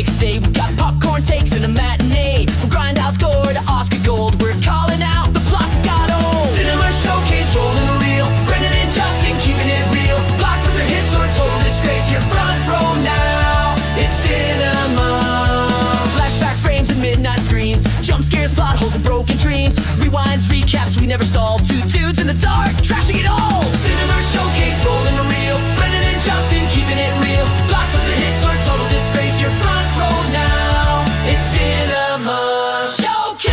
critics say. We got popcorn takes and a matinee. From Grindhouse score to Oscar gold, we're calling out the plots got old. Cinema showcase, rolling a reel. Brendan and Justin keeping it real. Blockbuster hits or total disgrace. Your front row now. It's cinema. Flashback frames and midnight screens. Jump scares, plot holes, and broken dreams. Rewinds, recaps, we never stall. Two dudes in the dark, trashing it all. Cinema showcase, rolling a reel. Brendan and Justin keeping it real. Blockbuster hits or total disgrace. Your front row now. It's cinema showcase.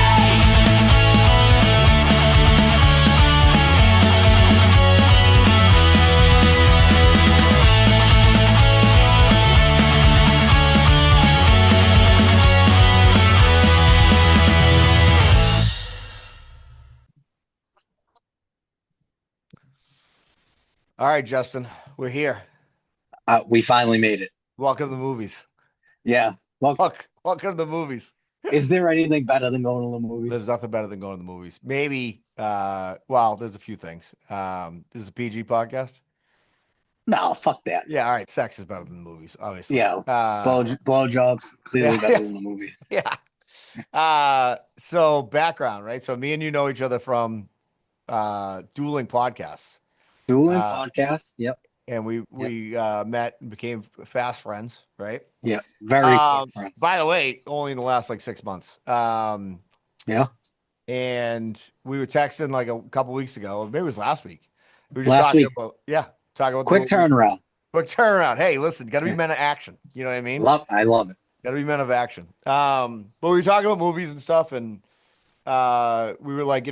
All right, Justin, we're here. We finally made it. Welcome to the movies. Yeah. Well, Welcome to the movies. is there anything better than going to the movies? There's nothing better than going to the movies. Maybe, well, there's a few things. This is a PG podcast. No, fuck that. Yeah, all right. Sex is better than the movies, obviously. Yeah. Blowjobs, clearly yeah. better than the movies. Yeah. So background, right? So me and you know each other from dueling podcasts. Dueling podcast. Yep. And we met and became fast friends, right? Yeah. Very good friends. By the way, only in the last like 6 months. Yeah. And we were texting like a couple weeks ago, maybe it was last week. We were just Last talking week. about Quick turnaround. Quick turnaround. Hey, listen, got to be men of action. You know what I mean? I love it. Got to be men of action. But we were talking about movies and stuff, and we were like,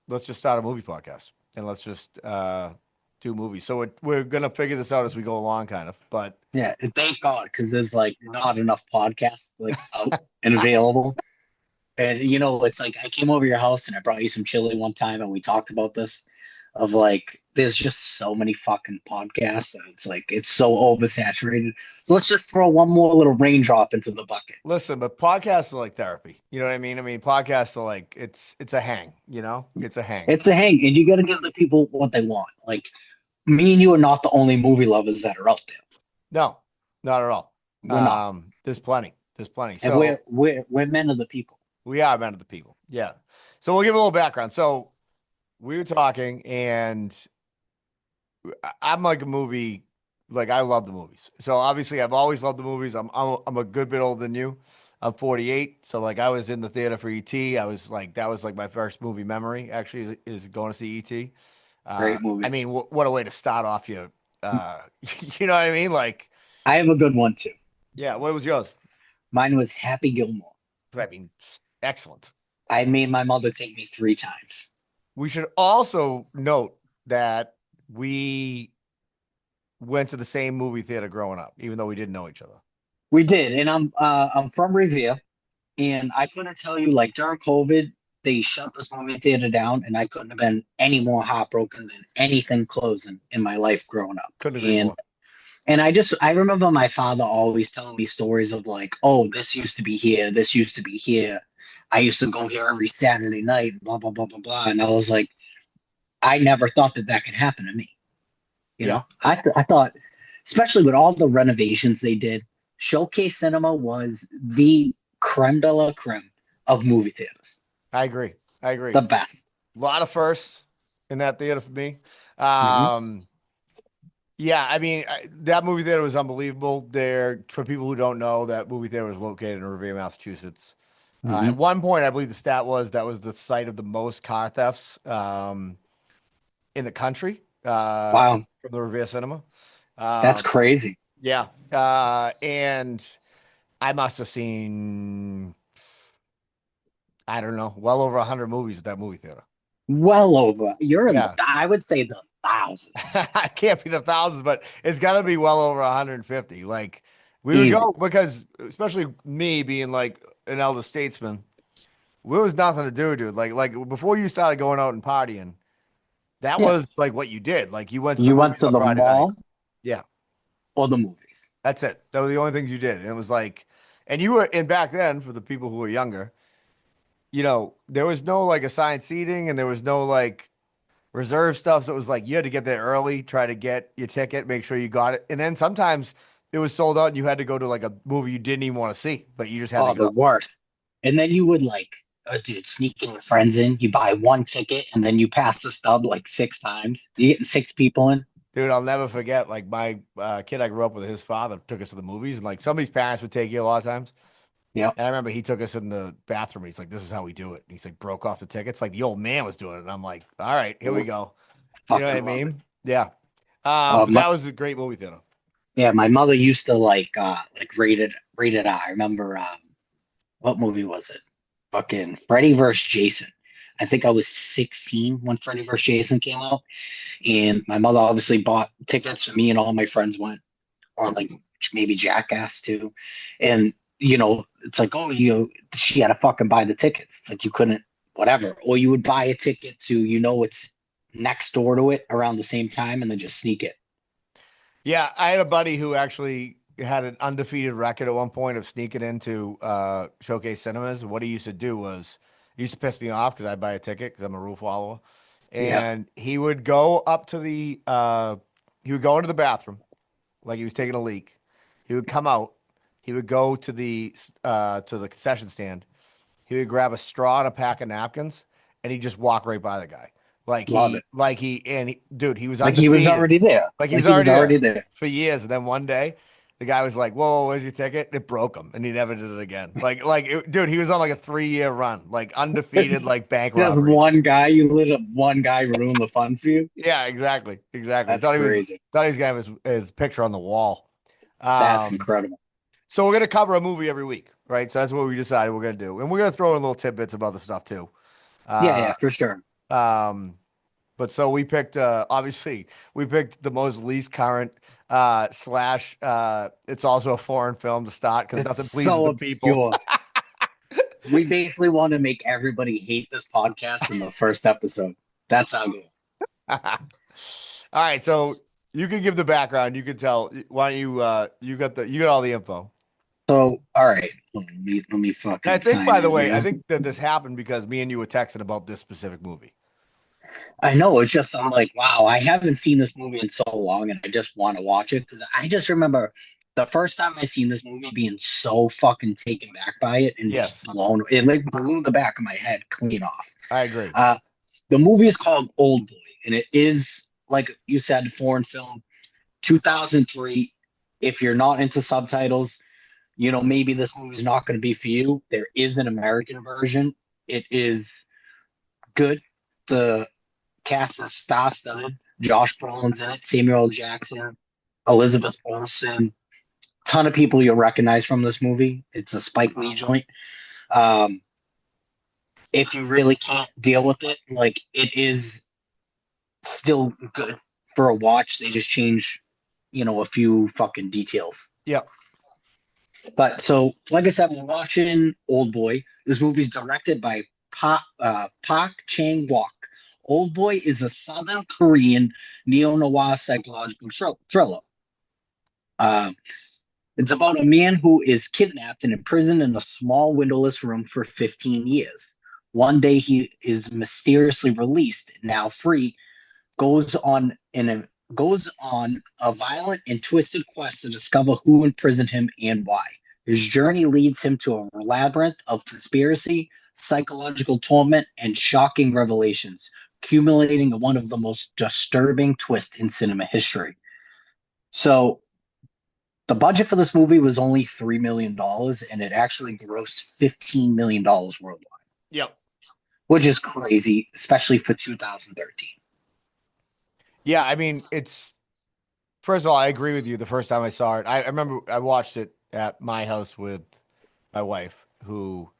let's just start a movie podcast and let's just do movies. So we're gonna figure this out as we go along, kind of. But Yeah. And thank God, because there's like not enough podcasts like out and available. And it's like I came over your house and I brought you some chili one time and we talked about this of like there's just so many fucking podcasts and it's like it's so oversaturated. So let's just throw one more little raindrop into the bucket. listen, but podcasts are like therapy. You know what I mean? I mean, podcasts are like it's a hang. It's a hang. It's a hang, and you got to give the people what they want. Like me and you are not the only movie lovers that are out there. No, not at all. We're not. There's plenty. And So we're men of the people. We are men of the people. Yeah. So we'll give a little background. So we were talking, and I'm like a movie, like I love the movies. So obviously, I've always loved the movies. I'm a good bit older than you. I'm 48, so like I was in the theater for E.T. I was like that was like my first movie memory. Actually, is going to see E.T. Great movie. I mean, what a way to start off your, you know what I mean? Like, I have a good one too. yeah. What was yours? Mine was Happy Gilmore. I mean, excellent. I made my mother take me 3 times. We should also note that we went to the same movie theater growing up, even though we didn't know each other. We did, and I'm from Revere, and I couldn't tell you like during COVID they shut this movie theater down, and I couldn't have been any more heartbroken than anything closing in my life growing up. Couldn't agree more. And I remember my father always telling me stories of like, oh, this used to be here, this used to be here. I used to go here every Saturday night, blah blah blah blah blah. And I was like, I never thought that could happen to me. You know, I thought, especially with all the renovations they did, Showcase Cinema was the creme de la creme of movie theaters. I agree. The best. A lot of firsts in that theater for me. Yeah, I mean, that movie theater was unbelievable. There, for people who don't know, that movie theater was located in Revere, Massachusetts. At one point, I believe the stat was that was the site of the most car thefts in the country. Wow. From the Revere Cinema. That's crazy. Yeah. And I must have seen, I don't know, well over 100 movies at that movie theater. Well over. You're in I would say the thousands. I can't be the thousands, but it's got to be well over 150. Like we would go because, especially me being like an elder statesman, there was nothing to do, dude. Like before you started going out and partying, that was like what you did. Like you went to the mall, night. Yeah, or the movies. That's it. That were the only things you did. And it was like, and you were, and back then for the people who were younger, you know, there was no like assigned seating and there was no like reserve stuff. So it was like you had to get there early, try to get your ticket, make sure you got it. And then sometimes it was sold out and you had to go to like a movie you didn't even want to see, but you just had to Oh, the go. worst. And then you would like, dude, sneaking your friends in. You buy one ticket and then you pass the stub like 6 times. You getting 6 people in. Dude, I'll never forget. Like my kid I grew up with, his father took us to the movies, and like somebody's parents would take you a lot of times. Yep. And I remember he took us in the bathroom. He's like, "This is how we do it." And he's like, broke off the tickets. Like the old man was doing it, and I'm like, "All right, here we go." You know what I Fucking love it. mean? Yeah. Uh, But my, that was a great movie theater. yeah, my mother used to like rated R. I remember what movie was it? Fucking Freddy versus Jason. I think I was 16 when Freddy versus Jason came out. And my mother obviously bought tickets. So me and all my friends went, or like maybe Jackass too. And it's like, oh, she had to fucking buy the tickets. It's like you couldn't, whatever. Or you would buy a ticket to, it's next door to it around the same time and then just sneak it. Yeah, I had a buddy who actually had an undefeated record at one point of sneaking into Showcase Cinemas. What he used to do was he used to piss me off because I'd buy a ticket because I'm a rule follower, Yeah. and he would go up to the he would go into the bathroom like he was taking a leak. He would come out. He would go to the concession stand. He would grab a straw and a pack of napkins, and he'd just walk right by the guy. Love it. Dude, he was Like he was undefeated. already there. Like he Like was he was already already there there. for years. And then one day, the guy was like, "Whoa, where's your ticket?" It broke him, and he never did it again. Dude, he was on like a 3-year run, like undefeated, like bank Just robberies. one guy, you lit up one guy ruin the fun for you. Yeah, exactly, exactly. That's crazy. Thought he was gonna have his picture on the wall. That's Um, incredible. so we're gonna cover a movie every week, right? So that's what we decided we're gonna do, and we're gonna throw in little tidbits of other stuff too. Yeah, Uh, yeah, for sure. um, But so we picked obviously we picked the most least current slash it's also a foreign film to start because It's nothing pleases so the people. obscure. We basically want to make everybody hate this podcast in the first episode. That's how good. All right, so you can give the background. You can tell. Why don't you got all the info. So, all right, let me And I fucking think, sign by the in way, I here. think that this happened because me and you were texting about this specific movie. I know it's just I'm like, wow, I haven't seen this movie in so long, and I just want to watch it because I just remember the first time I seen this movie being so fucking taken back by it and just Yes, blown. It like blew the back of my head clean off. I agree. Uh, the movie is called Old Boy, and it is like you said, foreign film, 2003. If you're not into subtitles, maybe this movie's not going to be for you. There is an American version. It is good. The cast is star-studded. Josh Brolin's in it, Samuel L. Jackson, Elizabeth Olsen, ton of people you'll recognize from this movie. It's a Spike Lee joint. Um, if you really can't deal with it, like it is still good for a watch. They just change, a few fucking details. Yep. But so, like I said, we're watching Old Boy. This movie's directed by Park Chang Wook. Old Boy is a Southern Korean neo-noir psychological thriller. Uh, it's about a man who is kidnapped and imprisoned in a small windowless room for 15 years. One day he is mysteriously released, now free, goes on a violent and twisted quest to discover who imprisoned him and why. His journey leads him to a labyrinth of conspiracy, psychological torment, and shocking revelations, accumulating one of the most disturbing twists in cinema history. So, the budget for this movie was only $3 million, and it actually grossed $15 million worldwide, Yep. which is crazy, especially for 2013. Yeah, I mean, it's first of all, I agree with you. The first time I saw it, I remember I watched it at my house with my wife, who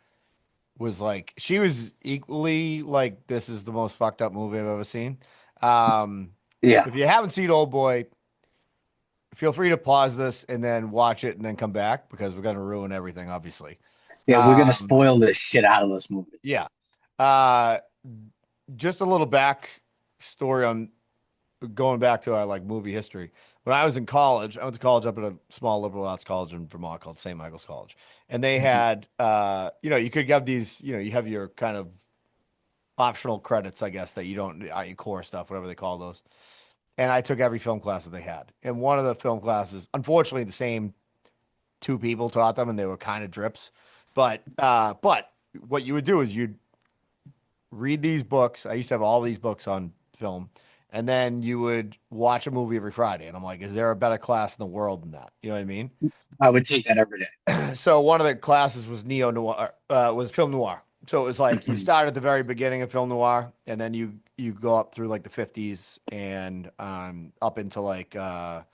was like, she was equally like, this is the most fucked up movie I've ever seen. Um, Yeah. if you haven't seen Old Boy, feel free to pause this and then watch it and then come back because we're gonna ruin everything, obviously. Yeah, we're gonna Um, spoil the shit out of this movie. yeah. Uh, just a little back story on going back to our like movie history. When I was in college, I went to college up at a small liberal arts college in Vermont called St. Michael's College. And they Mhm. had you could have these, you have your kind of optional credits, I guess, that you don't your core stuff, whatever they call those. and I took every film class that they had. And one of the film classes, unfortunately, the same two people taught them, and they were kind of drips. But what you would do is you'd read these books. I used to have all these books on film, and then you would watch a movie every Friday. And I'm like, is there a better class in the world than that? You know what I mean? I would take that every So one of the classes was neo noir, was film noir. So it was like you day. start at the very beginning of film noir, and then you go up through like the 50s and up into like the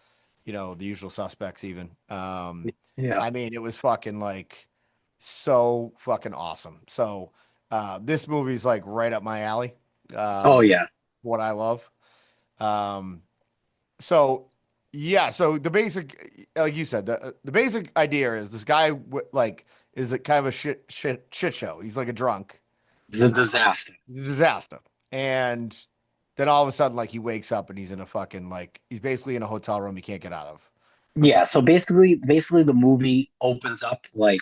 usual suspects even. Yeah. I mean, it was fucking like so fucking awesome. So this movie's like right up my alley. Oh Um, yeah. what I love. Um, so yeah, so the basic, like you said, the basic idea is this guy like is a kind of a shit show. He's like a drunk. It's a disaster. He's a disaster. And then all of a sudden, like he wakes up and he's in a fucking like he's basically in a hotel room he can't get out of. Yeah, so basically the movie opens up like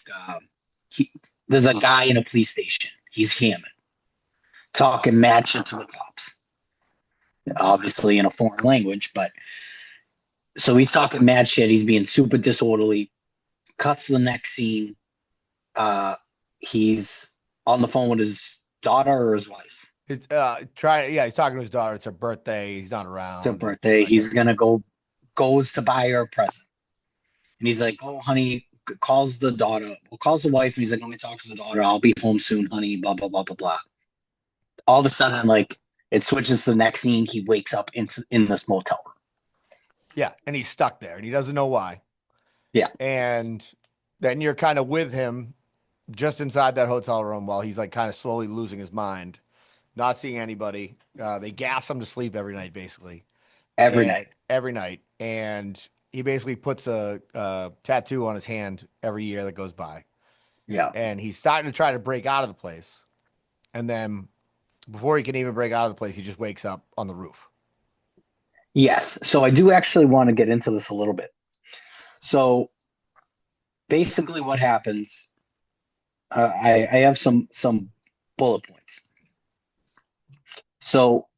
he there's a guy in a police station. He's hamming, talking mad shit to the cops. Obviously in a foreign language, but so he's talking mad shit. He's being super disorderly. Cuts to the next scene. He's on the phone with his daughter or his wife. It's yeah, he's talking to his daughter. It's her birthday. He's not It's her around. birthday. Like, He's gonna goes to buy her a present. And he's like, "Oh, honey," calls the daughter, calls the wife, and he's like, "Let me talk to the daughter. I'll be home soon, honey." Blah blah blah blah blah. All of a sudden, like it switches to the next scene. He wakes up in this motel room. yeah, and he's stuck there and he doesn't know why. Yeah, And then you're kind of with him just inside that hotel room while he's like kind of slowly losing his mind, not seeing anybody. They gas him to sleep every night, basically. every night. Every night. And he basically puts a tattoo on his hand every year that goes by. Yeah. And he's starting to try to break out of the place. And then before he can even break out of the place, he just wakes up on the roof. Yes. So I do actually want to get into this a little bit. So basically, what happens? I have some bullet points. So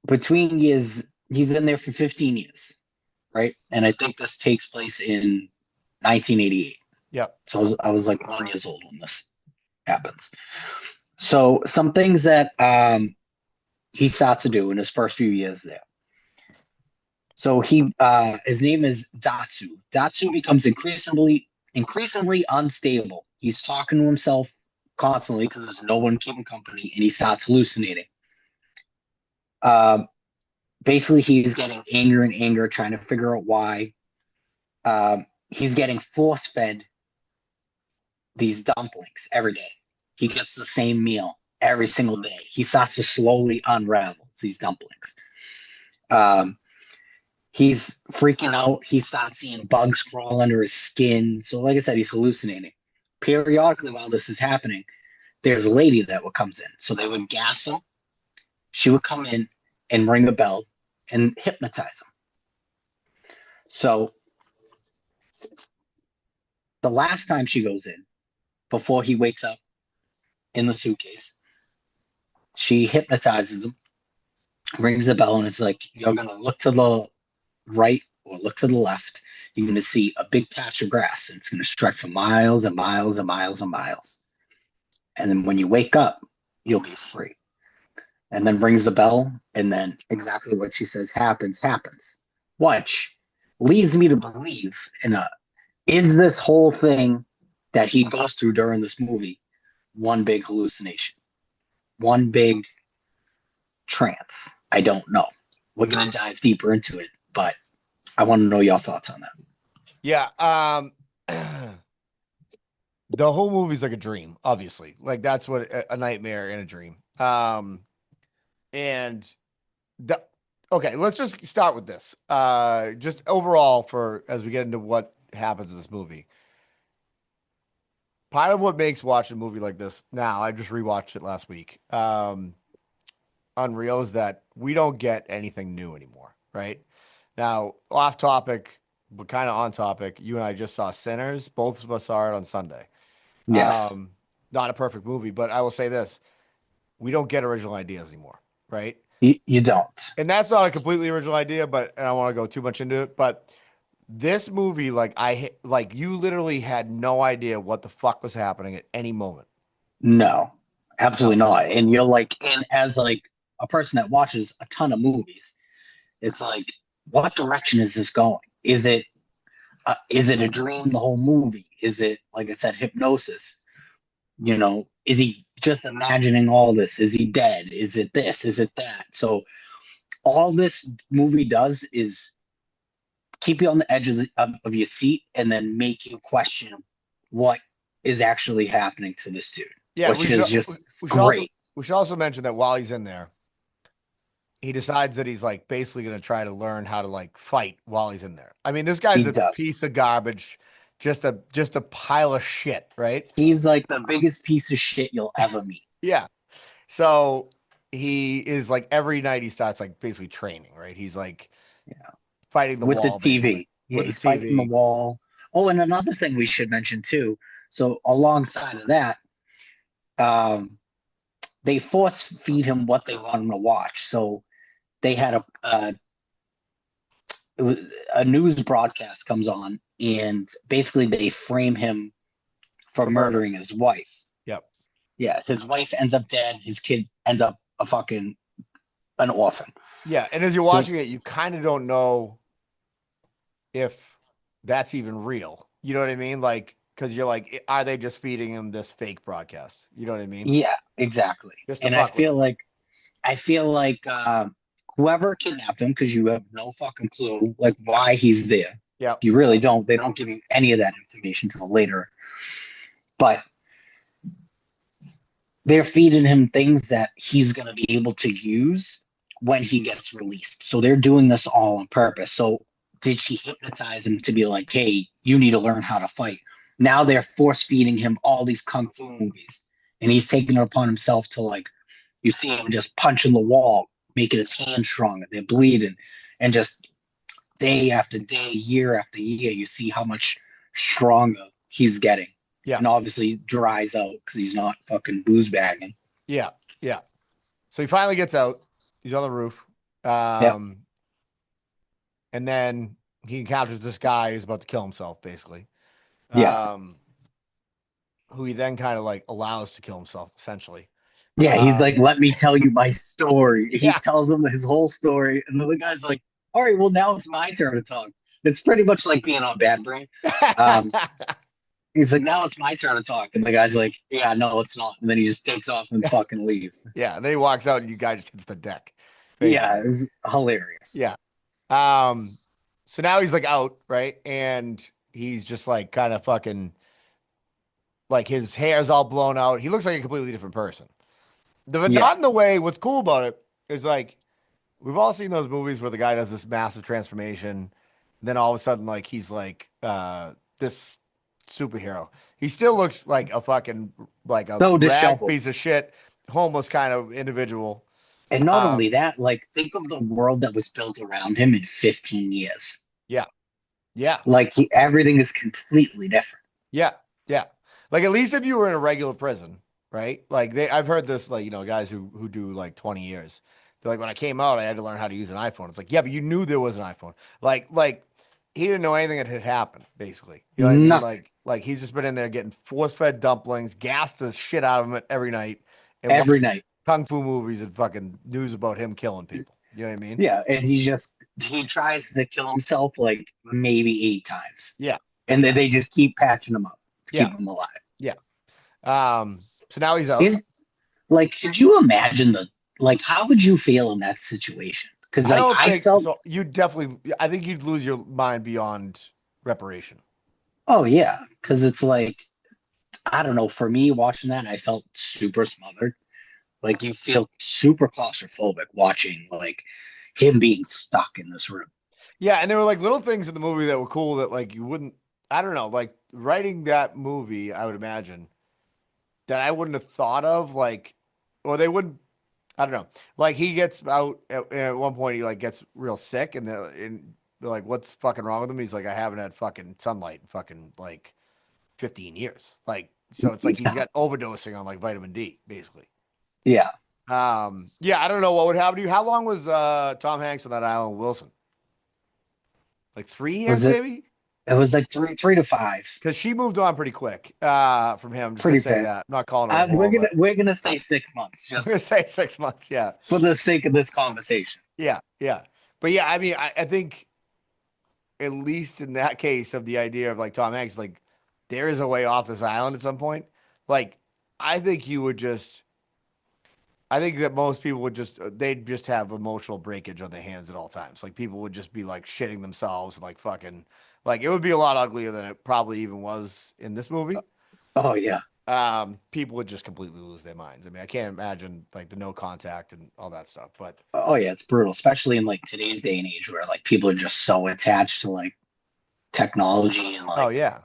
between years, he's in there for 15 years, right? And I think this takes place in 1988. Yep. So I was like 1 years old when this happens. So some things that he starts to do in his first few years there. So his name is Datsu. Datsu becomes increasingly unstable. He's talking to himself constantly because there's no one keeping company, and he starts hallucinating. Basically, he's getting anger and anger, trying to figure out why. He's getting force fed these dumplings every day. He gets the same meal every single day. He starts to slowly unravel these dumplings. He's freaking out. He starts seeing bugs crawl under his skin. So, like I said, he's hallucinating. Periodically, while this is happening, there's a lady that comes in. So they would gas him. She would come in and ring a bell and hypnotize him. So the last time she goes in, before he wakes up in the suitcase, she hypnotizes him, rings the bell, and it's like, you're going to look to the right or look to the left. You're going to see a big patch of grass, and it's going to stretch for miles and miles and miles and miles. And then when you wake up, you'll be free. And then rings the bell, and then exactly what she says happens, which leads me to believe is this whole thing that he goes through during this movie one big hallucination, one big trance? I don't know. We're going to dive deeper into it, but I want to know your thoughts on that. Yeah. The whole movie's like a dream, obviously. Like that's what a nightmare in a dream. Okay, let's just start with this. Just overall as we get into what happens in this movie. Part of what makes watching a movie like this now, I just rewatched it last week. Unreal is that we don't get anything new anymore, right? Now, off topic, but kind of on topic, you and I just saw Sinners. Both of us saw it on Sunday. Yes. Not a perfect movie, but I will say this. We don't get original ideas anymore, right? You don't. And that's not a completely original idea, but and I don't want to go too much into it, but this movie, like you literally had no idea what the fuck was happening at any moment. No, No. absolutely not. And you're like, and as like a person that watches a ton of movies, it's like, what direction is this going? Is it a dream the whole movie? Is it, like I said, hypnosis? Is he just imagining all this? Is he dead? Is it this? Is it that? So all this movie does is keep you on the edge of your seat and then make you question what is actually happening to this dude, Yeah, which is just we should also great. we should also mention that while he's in there, he decides that he's like basically going to try to learn how to like fight while he's in there. I mean, this guy's He a does. piece of garbage, just a pile of shit, right? He's like the biggest piece of shit you'll ever meet. Yeah. So he is like every night he starts like basically training, right? He's like Yeah. fighting the With the wall basically TV. Yeah, with the he's fighting the TV. wall. Oh, and another thing we should mention too. So alongside of that, um, they force feed him what they want him to watch. So they had it was a news broadcast comes on, and basically they frame him for For murder. murdering his wife. Yep. Yeah, his wife ends up dead. His kid ends up a fucking an orphan. Yeah. And as you're So watching it, you kind of don't know if that's even real. You know what I mean? Like, because you're like, are they just feeding him this fake broadcast? You know what I mean? yeah, exactly. Just to And I fuck with feel him. like I feel like whoever kidnapped him, because you have no fucking clue like why he's there. Yep. You really don't. They don't give you any of that information until later. But they're feeding him things that he's going to be able to use when he gets released. So they're doing this all on purpose. So did she hypnotize him to be like, hey, you need to learn how to fight? Now they're force feeding him all these kung fu movies. And he's taking it upon himself to like, you see him just punching the wall, making his hands stronger. They're bleeding. And just day after day, year after year, you see how much stronger he's getting. Yeah. And obviously dries out because he's not fucking booze bagging. Yeah. Yeah. So he finally gets out. He's on the roof. Yep. And then he encounters this guy who's about to kill himself, basically. Yeah. Who he then kind of like allows to kill himself, essentially. Yeah. He's like, let me tell you my story. He Yeah. tells him his whole story. And the other guy's like, all right, well, now it's my turn to talk. It's pretty much like being on Bad Brain. Um, he's like, now it's my turn to talk. And the guy's like, yeah, no, it's not. And then he just takes off and fucking leaves. Yeah. And then he walks out and you guy just hits the deck. Yeah. Basically. It's hilarious. Yeah. So now he's like out, right? And he's just like kind of fucking like his hair's all blown out. He looks like a completely different person. But Yeah. not in the way, what's cool about it is like we've all seen those movies where the guy does this massive transformation. Then all of a sudden, like he's like this superhero. He still looks like a fucking like a So rag disheveled. piece of shit, homeless kind of individual. And not only Um, that, like, think of the world that was built around him in 15 years. yeah, yeah. Like, everything is completely different. Yeah, yeah. Like at least if you were in a regular prison, right? Like I've heard this, like guys who do like 20 years. They're like, when I came out, I had to learn how to use an iPhone. It's like, yeah, but you knew there was an iPhone. Like he didn't know anything that had happened. Basically, you know what I mean? Nothing. Like he's just been in there getting force-fed dumplings, gassed the shit out of him every night, and Every watching night. kung fu movies and fucking news about him killing people. You know what I mean? Yeah. And he tries to kill himself like maybe 8 times. Yeah, And then they just keep patching him up to yeah, keep him alive. yeah. So now he's out. Is like, could you imagine like, how would you feel in that situation? Because, I like, don't I think felt, so. You definitely, I think you'd lose your mind beyond reparation. oh, yeah. Because it's like, I don't know. For me, watching that, I felt super smothered. Like, you feel super claustrophobic watching, like, him being stuck in this room. Yeah, and there were like little things in the movie that were cool that like you wouldn't. I don't know, like writing that movie, I would imagine that I wouldn't have thought of like, or they wouldn't. I don't know. Like he gets out at one point, he like gets real sick, and they're like, "What's fucking wrong with him?" He's like, "I haven't had fucking sunlight in fucking like 15 years." Like, so it's like he's got overdosing on like vitamin D, basically. Yeah. Yeah, I don't know what would happen to you. How long was Tom Hanks on that island with Wilson? Like 3 years, Was it? maybe? It was like three to five. Because she moved on pretty quick from him. I'm just gonna Pretty say fair. that. I'm not calling her a whore, but We're gonna say 6 months I'm just gonna say 6 months. Yeah, for the sake of this conversation. yeah, yeah. But yeah, I mean, I think at least in that case of the idea of like Tom Hanks, like there is a way off this island at some point. Like I think you would just. I think that most people would just they'd just have emotional breakage on their hands at all times. Like people would just be like shitting themselves and like fucking like it would be a lot uglier than it probably even was in this movie. Oh yeah. People would just completely lose their minds. I mean, I can't imagine like the no contact and all that stuff. But Oh yeah, it's brutal, especially in like today's day and age where like people are just so attached to like technology and oh like yeah,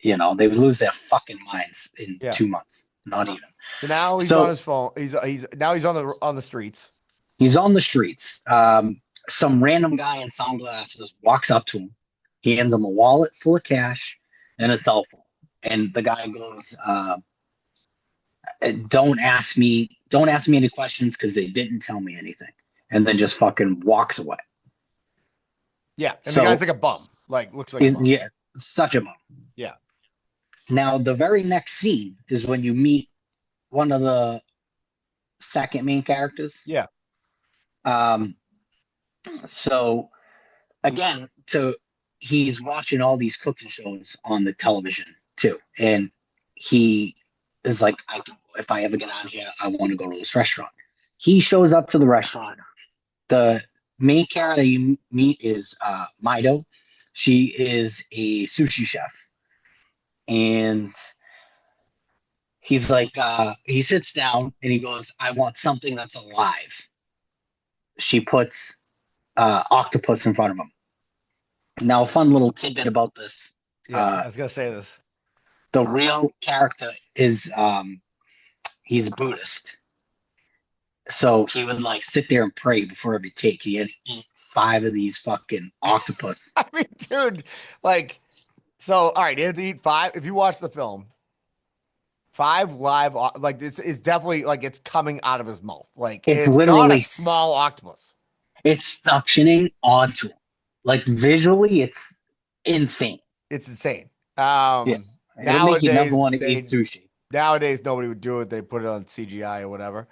they would lose their fucking minds in yeah. 2 months. Not even. So now he's on So his phone. He's now he's on the streets. he's on the streets. Some random guy in sunglasses walks up to him. He hands him a wallet full of cash and a cell phone. And the guy goes, don't ask me any questions because they didn't tell me anything. And then just fucking walks away. Yeah, and the So guy's like a bum. Like looks like a bum. yeah, such a bum. Yeah. Now the very next scene is when you meet one of the second main characters. Yeah. Um, so again, he's watching all these cooking shows on the television too, and he is like, if I ever get out of here, I want to go to this restaurant. He shows up to the restaurant. The main character that you meet is Mido. She is a sushi chef, and he's like, he sits down and he goes, I want something that's alive. She puts octopus in front of him. Now, a fun little tidbit about this. Yeah. I was gonna say this. The real character is he's a Buddhist. So he would like sit there and pray before every take. He had to eat 5 of these fucking octopus. I mean, dude, like, so all right, he had to eat 5. If you watch the film, 5 live, like it's definitely like it's coming out of his mouth. Like It's not literally a small octopus. It's suctioning onto him. Like visually, it's insane. It's insane. Yeah. It'll make you never want to eat sushi. Nowadays nobody would do it. They put it on CGI or whatever.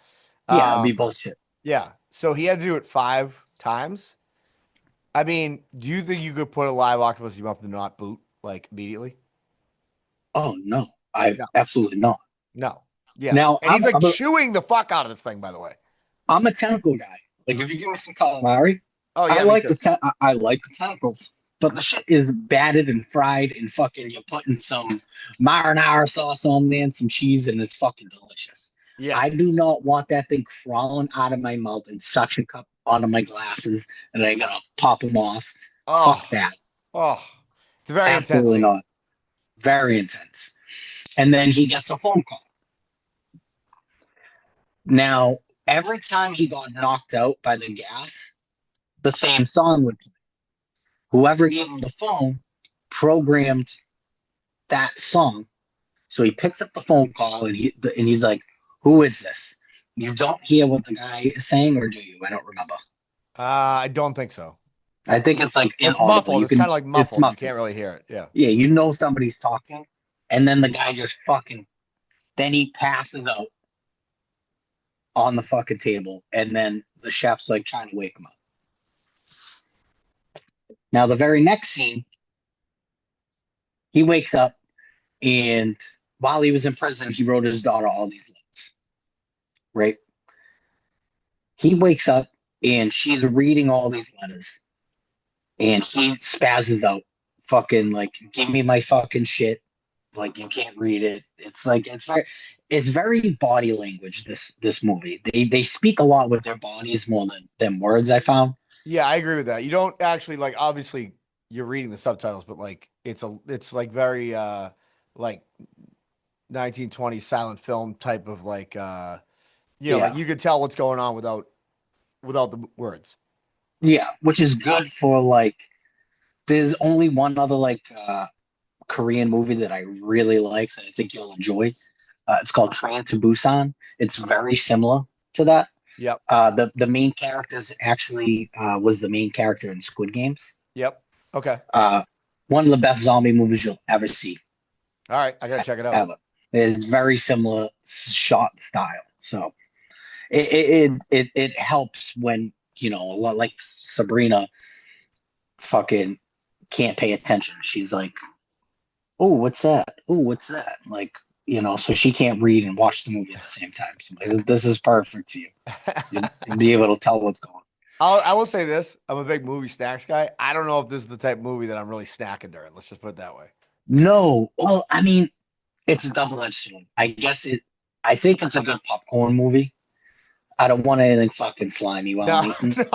Yeah, it'd be bullshit. Yeah. So he had to do it 5 times. I mean, do you think you could put a live octopus in your mouth and not boot like immediately? Oh no, No. absolutely not. No. Yeah. Now And he's like chewing the fuck out of this thing, by the way. I'm a tentacle guy. Like if you give me some calamari, Oh yeah. I like I like the tentacles. But the shit is batted and fried and fucking you're putting some marinara sauce on there and some cheese and it's fucking delicious. Yeah. I do not want that thing crawling out of my mouth and suction cup onto my glasses and I gotta pop them off. Oh, Fuck that. oh, it's very Absolutely intense. not. Very intense. And then he gets a phone call. Now, every time he got knocked out by the gas, the same song would play. Whoever gave him the phone programmed that song. So he picks up the phone call and he's like, "Who is this?" You don't hear what the guy is saying, or do you? I don't remember. I don't think so. I think it's like It's inaudible. muffled. It's kind of like muffled. You muffled. can't really hear it. Yeah. Yeah, you know somebody's talking, and then the guy just fucking. Then he passes out on the fucking table, and then the chef's like trying to wake him up. Now, the very next scene, he wakes up, and while he was in prison, he wrote his daughter all these letters. Right? He wakes up, and she's reading all these letters, and he spazzes out, fucking like, "Give me my fucking shit." Like you can't read it. It's like it's very body language. This movie, they speak a lot with their bodies more than words. I found. Yeah, I agree with that. You don't actually like obviously you're reading the subtitles, but like it's like very like 1920s silent film type of like like you could tell what's going on without the words. Yeah, which is good for like. There's only one other like Korean movie that I really like that I think you'll enjoy. It's called Train to Busan. It's very similar. to that. Yep. The main characters actually was the main character in Squid Games. Yep. Okay. One of the best zombie movies you'll ever see, All right. I gotta check it out. ever. It's very similar shot style. So it helps when, a lot like Sabrina fucking can't pay attention. She's like, oh, what's that? Oh, what's that? Like, so she can't read and watch the movie at the same time. So like, this is perfect for you. You'll be able to tell what's going on. I will say this. I'm a big movie snacks guy. I don't know if this is the type of movie that I'm really snacking during. Let's just put it that way. No, well, I mean, it's a double-edged sword. I think it's a good popcorn movie. I don't want anything fucking slimy while I'm eating.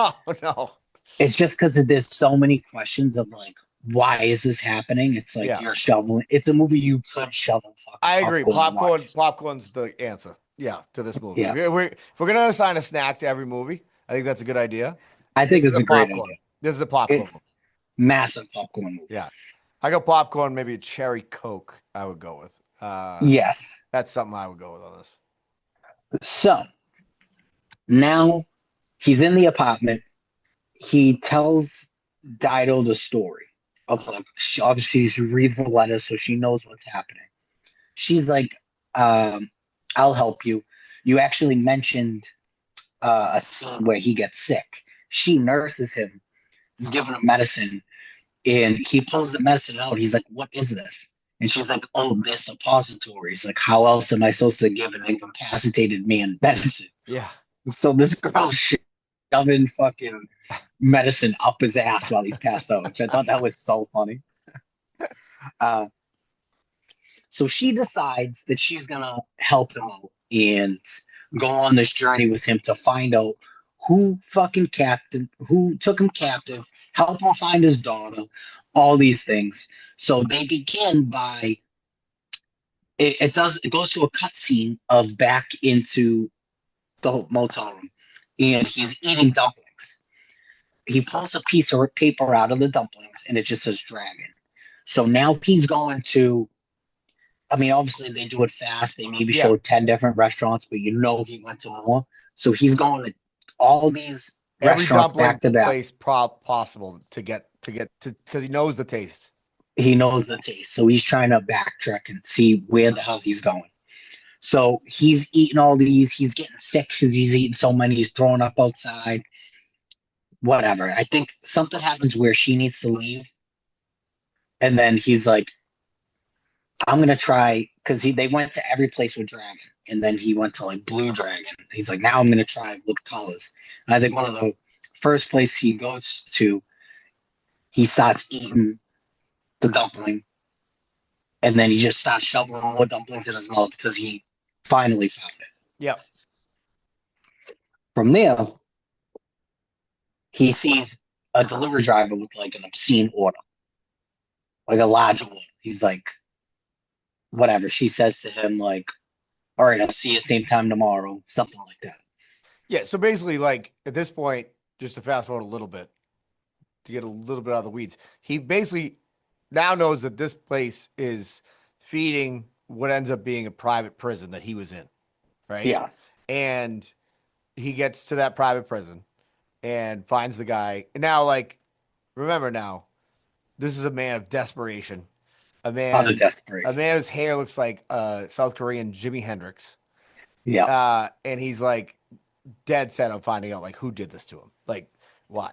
No. It's just because there's so many questions of like, why is this happening? It's like you're shoveling. It's a movie you could shovel. I agree. Popcorn's the answer. Yeah, to this movie. Yeah. If we're gonna assign a snack to every movie, I think that's a good idea. I think it's a great popcorn. idea. This is a popcorn. It's massive popcorn movie. Yeah, I got popcorn. Maybe a cherry Coke. I would go with. Yes. That's something I would go with on this. So now he's in the apartment. He tells Dido the story of like, obviously she reads the letters so she knows what's happening. She's like, I'll help you. You actually mentioned a scene where he gets sick. She nurses him, is giving him medicine, and he pulls the medicine out. He's like, what is this? And she's like, oh, this suppository. He's like, how else am I supposed to give an incapacitated man medicine? Yeah. So this girl's shoving fucking medicine up his ass while he's passed out, which I thought that was so funny. So she decides that she's gonna help him out and go on this journey with him to find out who took him captive, help him find his daughter, all these things. So they begin by it goes to a cutscene of back into the motel room, and he's eating dumplings. He pulls a piece of paper out of the dumplings, and it just says dragon. So now he's going to. I mean, obviously they do it fast. They maybe show 10 different restaurants, but he went to more. So he's going to all these restaurants back to back. Place possible to get because he knows the taste. He knows the taste, so he's trying to backtrack and see where the hell he's going. So he's eating all these. He's getting sick because he's eating so many. He's throwing up outside. Whatever. I think something happens where she needs to leave, and then he's like, I'm gonna try because they went to every place with dragon, and then he went to like blue dragon. He's like, now I'm gonna try with colors. And I think one of the first place he goes to, he starts eating the dumpling, and then he just starts shoveling more dumplings in his mouth because he finally found it. Yeah. From there, he sees a delivery driver with like an obscene order, like a large one. He's like, whatever. She says to him, like, all right, I'll see you same time tomorrow, something like that. Yeah. So basically, like at this point, just to fast forward a little bit to get a little bit out of the weeds, he basically now knows that this place is feeding what ends up being a private prison that he was in. Right. Yeah. And he gets to that private prison and finds the guy. And now, like, remember now, this is a man of desperation. A man whose hair looks like South Korean Jimi Hendrix. Yeah. And he's like dead set on finding out like who did this to him. Like why?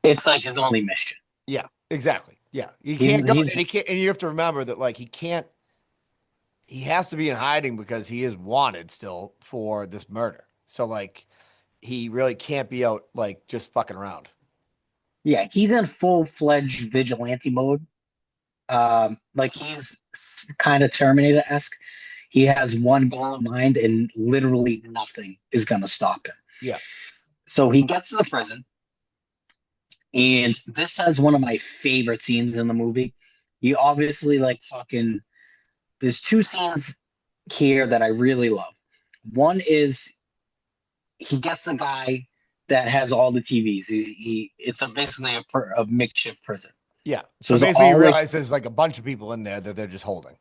It's like his only mission. Yeah, exactly. Yeah. And you have to remember that like he has to be in hiding because he is wanted still for this murder. So like he really can't be out like just fucking around. Yeah, he's in full-fledged vigilante mode. Like he's kind of Terminator-esque. He has one goal in mind, and literally nothing is gonna stop him. Yeah. So he gets to the prison, and this has one of my favorite scenes in the movie. You obviously like fucking. There's two scenes here that I really love. One is he gets a guy that has all the TVs. It's basically a makeshift prison. Yeah. So basically you realize there's like a bunch of people in there that they're just holding.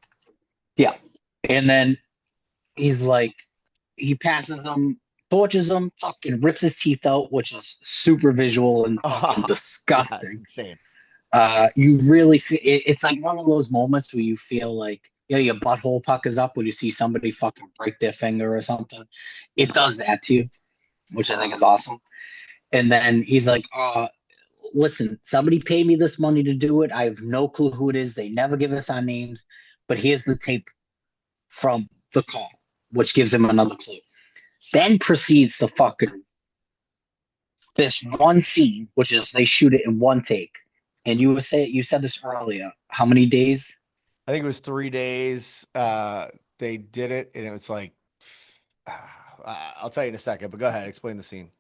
Yeah. And then he's like, he passes them tortures him, fucking rips his teeth out, which is super visual and fucking Yeah, it's disgusting. insane. You really feel it's like one of those moments where you feel like, your butthole puckers up when you see somebody fucking break their finger or something. It does that to you, which I think is awesome. And then he's like, listen, somebody paid me this money to do it. I have no clue who it is. They never give us our names, but here's the tape from the call, which gives him another clue. Then proceeds to fucking this one scene, which is they shoot it in one take. And you said this earlier. How many days? I think it was 3 days. They did it, and it was like, I'll tell you in a second. But go ahead, explain the scene.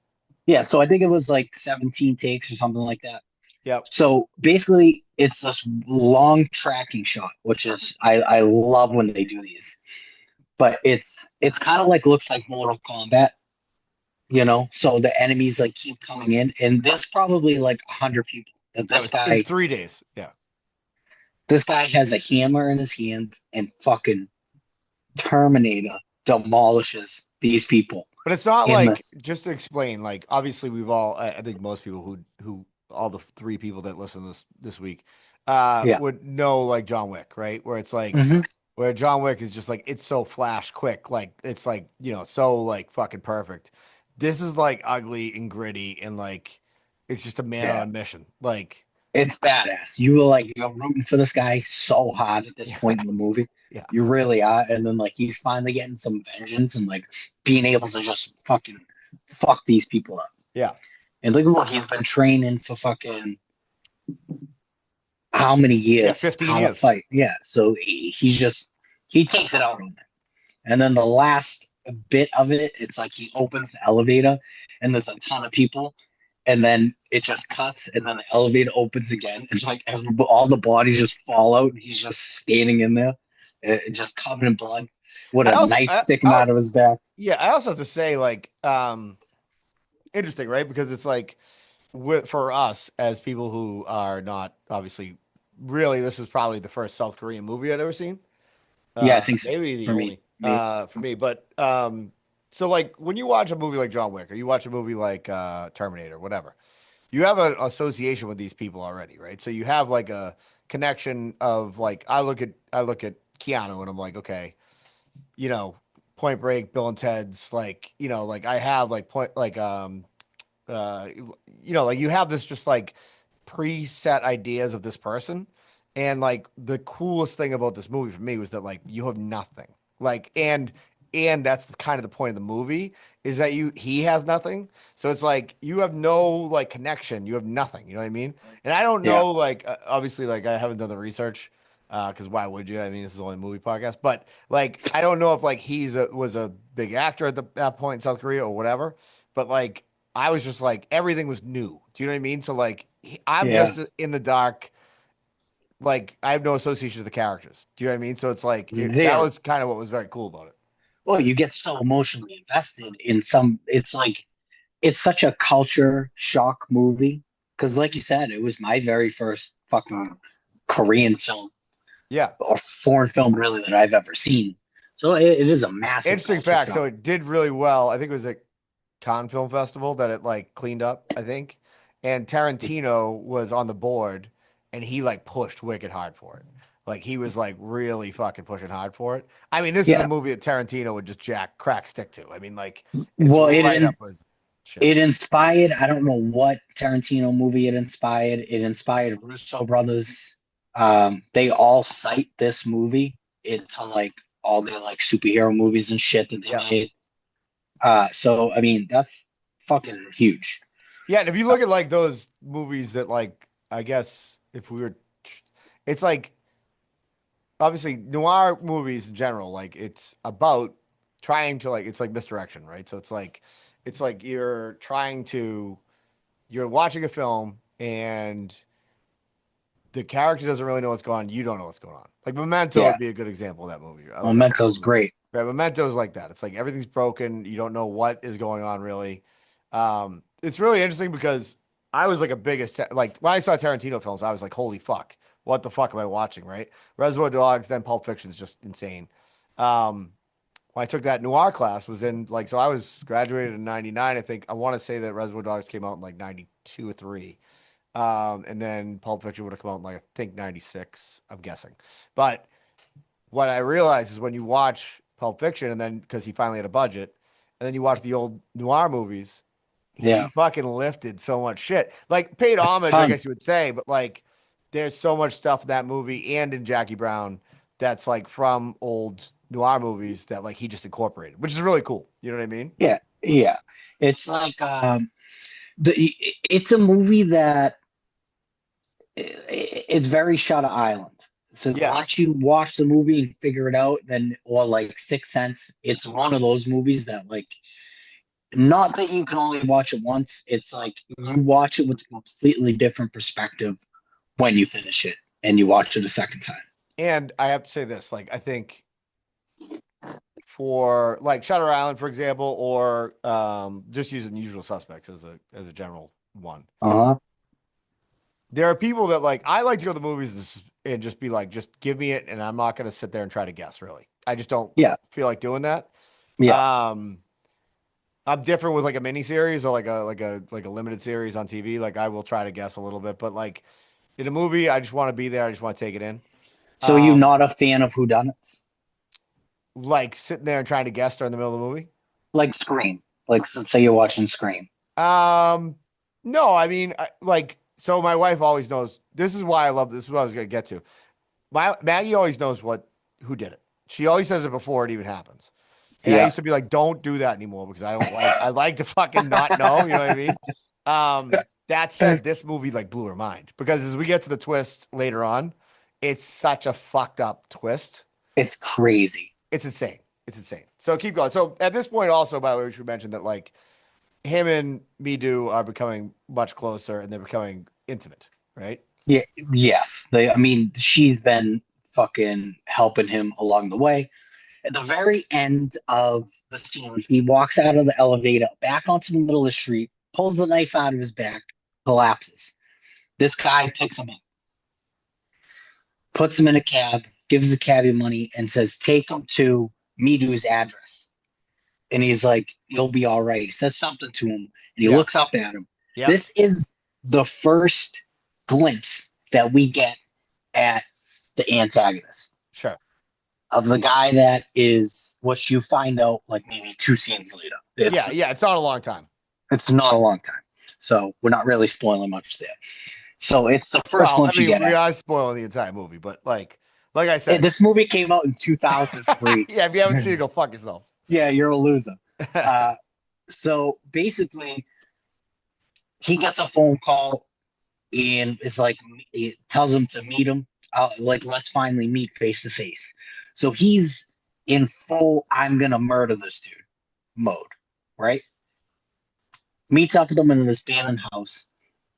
Yeah, so I think it was like 17 takes or something like that. Yep. So basically, it's this long tracking shot, which is I love when they do these. But it's kind of like looks like Mortal Kombat, So the enemies like keep coming in, and there's probably like 100 people that That was it was 3 days. Yeah. this guy has a hammer in his hand and fucking Terminator demolishes these people But it's not in like, this. just to explain, like obviously we've all, I think most people who all the three people that listen this week Yeah. would know like John Wick, right? Where it's like Hmm. where John Wick is just like it's so flash quick, like it's like, so like fucking perfect. This is like ugly and gritty and like it's just a man on Yeah. a mission. Like It's badass. You're rooting for this guy so hard at this yeah, point in the movie. yeah, You really are. And then like he's finally getting some vengeance and like being able to just fucking fuck these people up. yeah. And look at what he's been training for fucking how many Yeah, years 15 how to years. fight. Yeah. So he takes it out on them. And then the last bit of it, it's like he opens the elevator and there's a ton of people. And then it just cuts, and then the elevator opens again. It's like all the bodies just fall out, and he's just standing in there, just covered in blood, with I a also knife sticking out of his back. yeah, I also have to say like interesting, right? Because it's like for us as people who are not obviously really, this is probably the first South Korean movie I'd ever seen. Yeah, I think so. Maybe the For me, only me. for me. But so like when you watch a movie like John Wick or you watch a movie like Terminator, whatever, you have an association with these people already, right? So you have like a connection of like I look at Keanu and I'm like, okay, you know, Point Break, Bill and Ted's, like, like I have like uh like you have this just like preset ideas of this person. And like the coolest thing about this movie for me was that like you have nothing. Like and that's kind of the point of the movie is that he has nothing. So it's like you have no like connection. You have nothing. You know what I mean? And I don't Yeah, know like obviously like I haven't done the research because why would you? I mean, this is only a movie podcast, but like I don't know if like was a big actor at that point in South Korea or whatever. But like I was just like everything was new. Do you know what I mean? So like I'm yeah, just in the dark. Like I have no association with the characters. Do you know what I mean? So it's like that there. was kind of what was very cool about it. Well, you get so emotionally invested in some. It's like it's such a culture shock movie because, like you said, it was my very first fucking Korean film Yeah. or foreign film really that I've ever seen. So it is a massive Interesting culture fact. So shock. it did really well. I think it was at Cannes Film Festival that it like cleaned up, I think. And Tarantino was on the board and he like pushed wicked hard for it. Like he was like really fucking pushing hard for it. I mean, this is a Yeah. movie that Tarantino would just crack stick to. I mean, like it's Well, right up his shit. it inspired, I don't know what Tarantino movie it inspired. It inspired Russo brothers. They all cite this movie into like all their like superhero movies and shit that they Yeah. made. So I mean that's fucking huge. Yeah, and if you look at like those movies that like I guess if we were it's like obviously noir movies in general, like it's about trying to like it's like misdirection, right? So it's like you're watching a film and the character doesn't really know what's going on, you don't know what's going on. Like Memento Yeah, would be a good example of that movie. Of that Memento's movie. great. Right, Memento is like that. It's like everything's broken, you don't know what is going on really. It's really interesting because I was like like when I saw Tarantino films, I was like, holy fuck, what the fuck am I watching, right? Reservoir Dogs, then Pulp Fiction is just insane. Um, when I took that noir class was in like, so I was graduated in 99. I think I want to say that Reservoir Dogs came out in like 92 or 3. And then Pulp Fiction would have come out in like, I think 96, I'm guessing. But what I realized is when you watch Pulp Fiction and then because he finally had a budget, and then you watch the old noir movies, he Yeah. fucking lifted so much shit. Like paid homage, I Ton. guess you would say, but like there's so much stuff in that movie and in Jackie Brown that's like from old noir movies that like he just incorporated, which is really cool. You know what I mean? Yeah. Yeah. It's like it's a movie that it's very Shutter Island. So Yes. once you watch the movie and figure it out, then or like Sixth Sense, it's one of those movies that like not that you can only watch it once. It's like you watch it with a completely different perspective when you finish it and you watch it a second time. And I have to say this, like I think for like Shutter Island, for example, or just using Usual Suspects as a general one. Uh-huh. There are people that like I like to go to the movies and just be like, just give me it, and I'm not gonna sit there and try to guess. Really, I just don't Yeah. feel like doing that. Yeah. I'm different with like a mini series or like a limited series on TV. Like I will try to guess a little bit, but like in a movie, I just want to be there. I just want to take it in. So you're not a fan of whodunits? Like sitting there and trying to guess during the middle of the movie. Like Scream. Like let's say you're watching Scream. No, I mean, like, so my wife always knows. This is why I love this. Is what I was gonna get to. Maggie always knows who did it. She always says it before it even happens. And I Yeah. used to be like, don't do that anymore because I don't like. I like to fucking not know. You know what I mean? That said, this movie like blew her mind because as we get to the twist later on, it's such a fucked up twist. It's crazy. It's insane. It's insane. So keep going. So at this point, also, by the way, we should mention that like him and Midu are becoming much closer and they're becoming intimate, right? Yeah, yes. I mean, she's been fucking helping him along the way. At the very end of the scene, he walks out of the elevator back onto the middle of the street, pulls the knife out of his back, collapses. This guy picks him up, puts him in a cab, gives the cabbie money, and says, take him to Midu's address. And he's like, you'll be all right. He says something to him, and he Yeah. looks up at him. Yeah. This is the first glimpse that we get at the antagonist Sure. of the guy that is what you find out like maybe 2 scenes later. Yeah. It's not a long time. It's not a long time. So we're not really spoiling much there. So it's the first Well, I glimpse you mean, get we at. are spoiling the entire movie, but like I said, This movie came out in 2003. yeah, if you haven't seen it, go fuck yourself. Yeah, you're a loser. So basically, he gets a phone call and it's like, it tells him to meet him. Like, let's finally meet face to face. So he's in full, I'm going to murder this dude mode, right? Meets up with him in this abandoned house.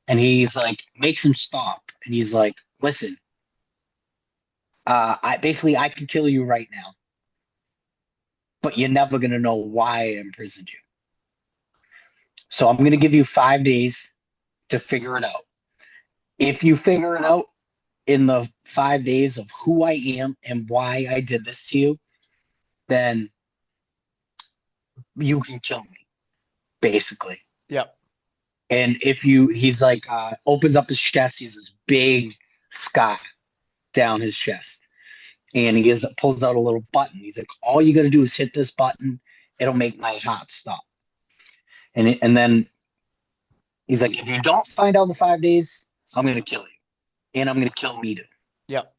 And he's like, makes him stop. And he's like, listen, I can kill you right now, but you're never going to know why I imprisoned you. So I'm going to give you 5 days to figure it out. If you figure it out in the 5 days of who I am and why I did this to you, then you can kill me, basically. Yep. And he's like, opens up his chest, he has this big scar down his chest. And pulls out a little button. He's like, all you got to do is hit this button. It'll make my heart stop. And then he's like, if you don't find out in the 5 days, I'm going to kill you. And I'm going to kill Mita. Yep.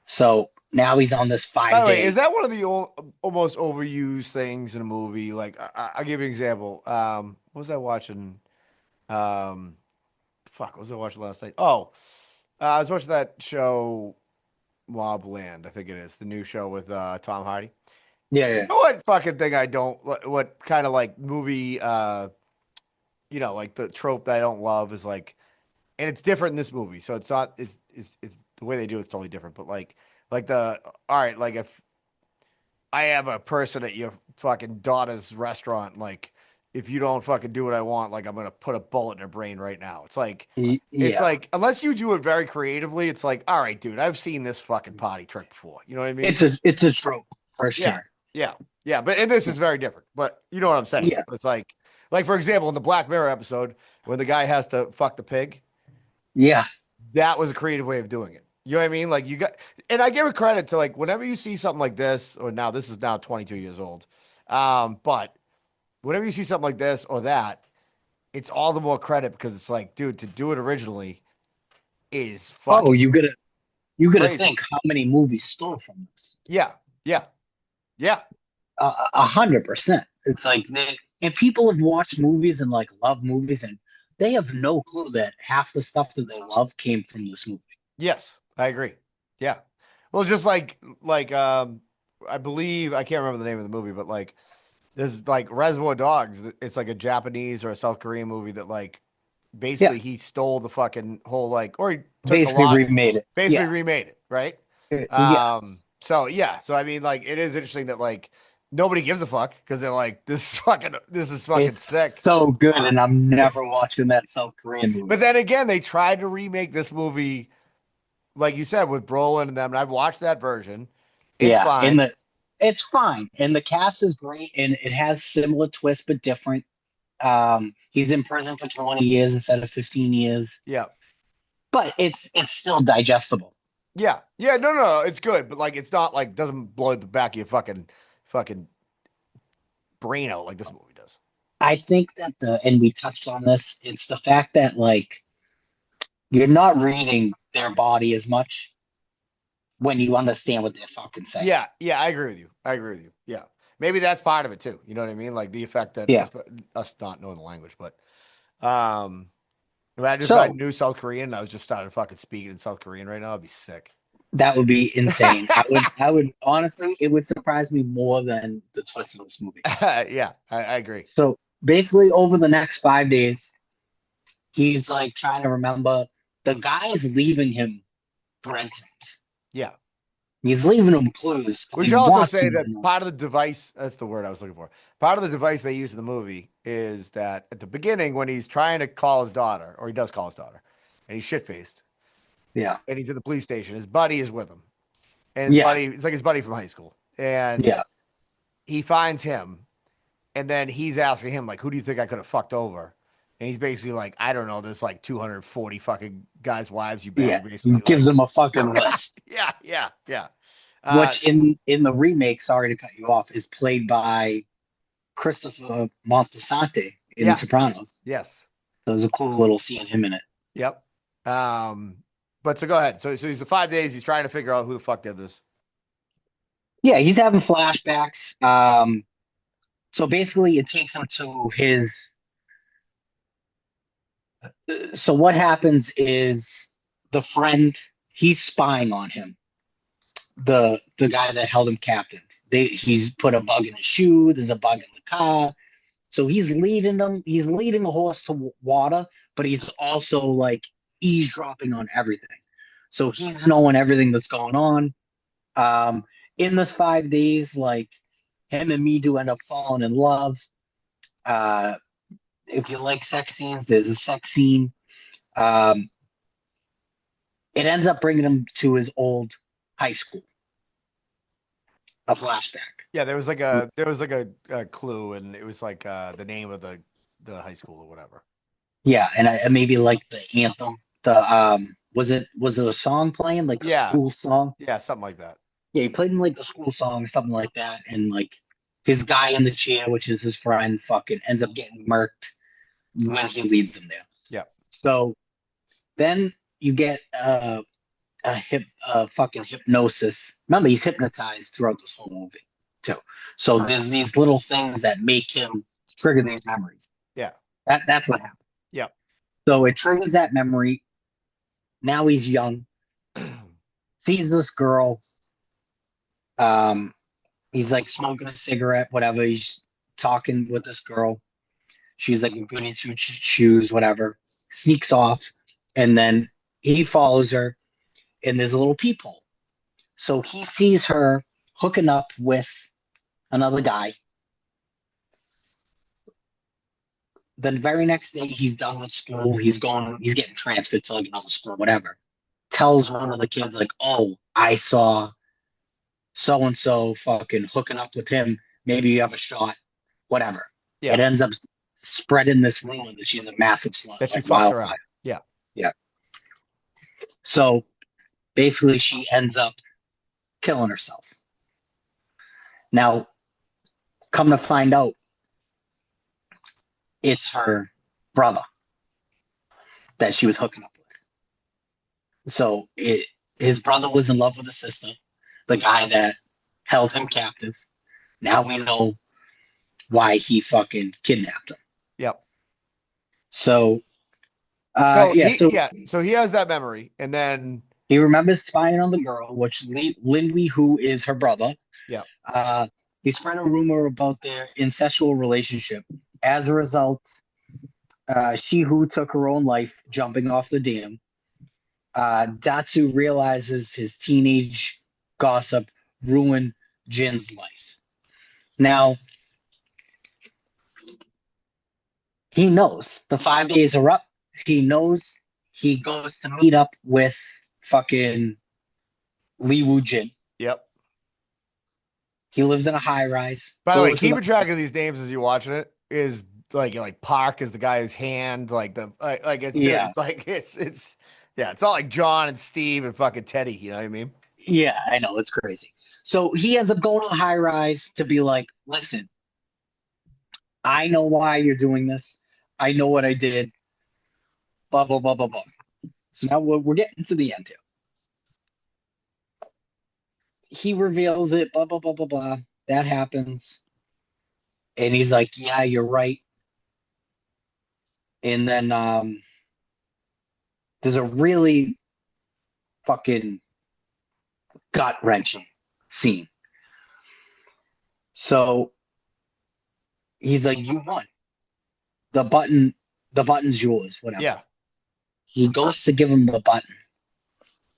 So now he's on this 5 By the way, day. is that one of the almost overused things in a movie? Like, I'll give you an example. What was I watching? What was I watching last night? Oh, I was watching that show, Mob Land, I think it is, the new show with Tom Hardy. Yeah. You know what fucking thing I don't, what kind of like movie, like the trope that I don't love is like, and it's different in this movie. So it's not, it's the way they do it's totally different. But all right, like if I have a person at your fucking daughter's restaurant, like if you don't fucking do what I want, like I'm going to put a bullet in her brain right now. It's like, it's like, unless you do it very creatively, it's like, all right, dude, I've seen this fucking potty trick before. You know what I mean? It's a trope for sure. Yeah. Yeah, yeah, but and this is very different. But you know what I'm saying? Yeah, It's like for example, in the Black Mirror episode, when the guy has to fuck the pig, yeah. that was a creative way of doing it. You know what I mean? Like you got, and I give it credit to like whenever you see something like this, or now this is now 22 years old, but whenever you see something like this or that, it's all the more credit because it's like, dude, to do it originally is Oh, fucking you gotta crazy. think how many movies stole from this. Yeah, yeah, yeah, 100%. It's like and people have watched movies and like love movies, and they have no clue that half the stuff that they love came from this movie. yes, I agree. Yeah. Well, just like I believe I can't remember the name of the movie, but like there's like Reservoir Dogs. It's like a Japanese or a South Korean movie that like Yeah, basically he stole the fucking whole like or he took a basically lot, remade it. basically Yeah, remade it, right? yeah. So yeah, so I mean like it is interesting that like nobody gives a fuck because they're like this is fucking It's sick. so good, and I'm never watching that South Korean movie. But then again, they tried to remake this movie like you said with Brolin and them, and I've watched that version. It's Yeah, fine. it's fine, and the cast is great, and it has similar twists but different. He's in prison for 20 years instead of 15 years, Yeah. but it's still digestible. Yeah. Yeah. No, no, no. It's good, but like it's not like doesn't blow the back of your fucking brain out like this movie does. I think that and we touched on this, it's the fact that like you're not reading their body as much when you understand what they're fucking saying. Yeah. Yeah. I agree with you. I agree with you. Yeah. Maybe that's part of it too. You know what I mean? Like the effect that Yeah. us not knowing the language, but um imagine if I So knew South Korean and I was just starting fucking speaking in South Korean right now, I'd be sick. that would be insane. I would honestly, it would surprise me more than the twist of this movie. Yeah, I agree. So basically, over the next 5 days, he's like trying to remember. The guy's leaving him breadcrumbs. Yeah. He's leaving him clues. We He should also wants say him to that know. part of the device, that's the word I was looking for. Part of the device they use in the movie is that at the beginning, when he's trying to call his daughter, or he does call his daughter, and he's shit faced, Yeah, and he's at the police station, his buddy is with him. And his yeah, buddy, it's like his buddy from high school. And yeah, he finds him, and then he's asking him, like, who do you think I could have fucked over? And he's basically like, I don't know, there's like 240 fucking guys' wives you yeah. bang, He basically. gives Like, him a fucking list, yeah, yeah, yeah. which in the remake, sorry to cut you off, is played by Christopher Montesanti in The Yeah, Sopranos. yes. So it was a cool little seeing him in it. Yep. But so go ahead. So he's the 5 days. He's trying to figure out who the fuck did this. Yeah, he's having flashbacks. So basically, it takes him to his. So what happens is the friend he's spying on him. The guy that held him captive. He's put a bug in his shoe. There's a bug in the car. So he's leading them. He's leading the horse to water, but he's also like eavesdropping on everything. So he's knowing everything that's going on. In this 5 days, like him and me do end up falling in love. Uh, if you like sex scenes, there's a sex scene. Um, it ends up bringing him to his old high school, a flashback. Yeah, there was like a clue, and it was like the name of the high school or whatever. Yeah, and I maybe like the anthem. The was it a song playing like the Yeah, school song? yeah, something like that. Yeah, he played like the school song, something like that, and like his guy in the chair, which is his friend, fucking ends up getting murked when he leads them there. Yeah, So then you get a fucking hypnosis. Remember, he's hypnotized throughout this whole movie too. So there's these little things that make him trigger these memories. yeah, That's what happens. yeah. So it triggers that memory. Now he's young, sees this girl. He's like smoking a cigarette, whatever. He's talking with this girl. She's like a goody two shoes, whatever. Sneaks off, and then he follows her, and there's a little peephole. So he sees her hooking up with another guy. The very next day, he's done with school. He's getting transferred to like another school, whatever. Tells one of the kids like, "Oh, I saw so and so fucking hooking up with him. Maybe you have a shot, whatever. Yeah. It ends up spreading this rumor that she's a massive slut, That she like fucks wildfire. around. Yeah. Yeah. So basically, she ends up killing herself. Now, come to find out, it's her brother that she was hooking up with. So his brother was in love with his sister, the guy that held him captive. Now we know why he fucking kidnapped him. Yep. So, So yeah, so so he has that memory, and then he remembers spying on the girl, which Lindy, who is her brother, yeah, he spread a rumor about their incestual relationship. As a result, she who took her own life jumping off the dam. Datsu realizes his teenage gossip ruined Jin's life. Now, he knows the 5 days are up. He knows he goes to meet up with fucking Li Wu Jin. yep. He lives in a high rise. By the way, keeping track of these names as you're watching it is like Park is the guy's hand, like it's dude, Yeah. it's like it's yeah, it's all like John and Steve and fucking Teddy, you know what I mean? Yeah, I know. It's crazy. So he ends up going to the high rise to be like, listen, I know why you're doing this. I know what I did. Blah, blah, blah, blah, blah. So now we're getting to the end here. He reveals it, blah, blah, blah, blah, blah. That happens. And he's like, yeah, you're right. And then there's a really fucking gut-wrenching scene. So he's like, you won. The button's yours, whatever. Yeah. He goes to give him the button,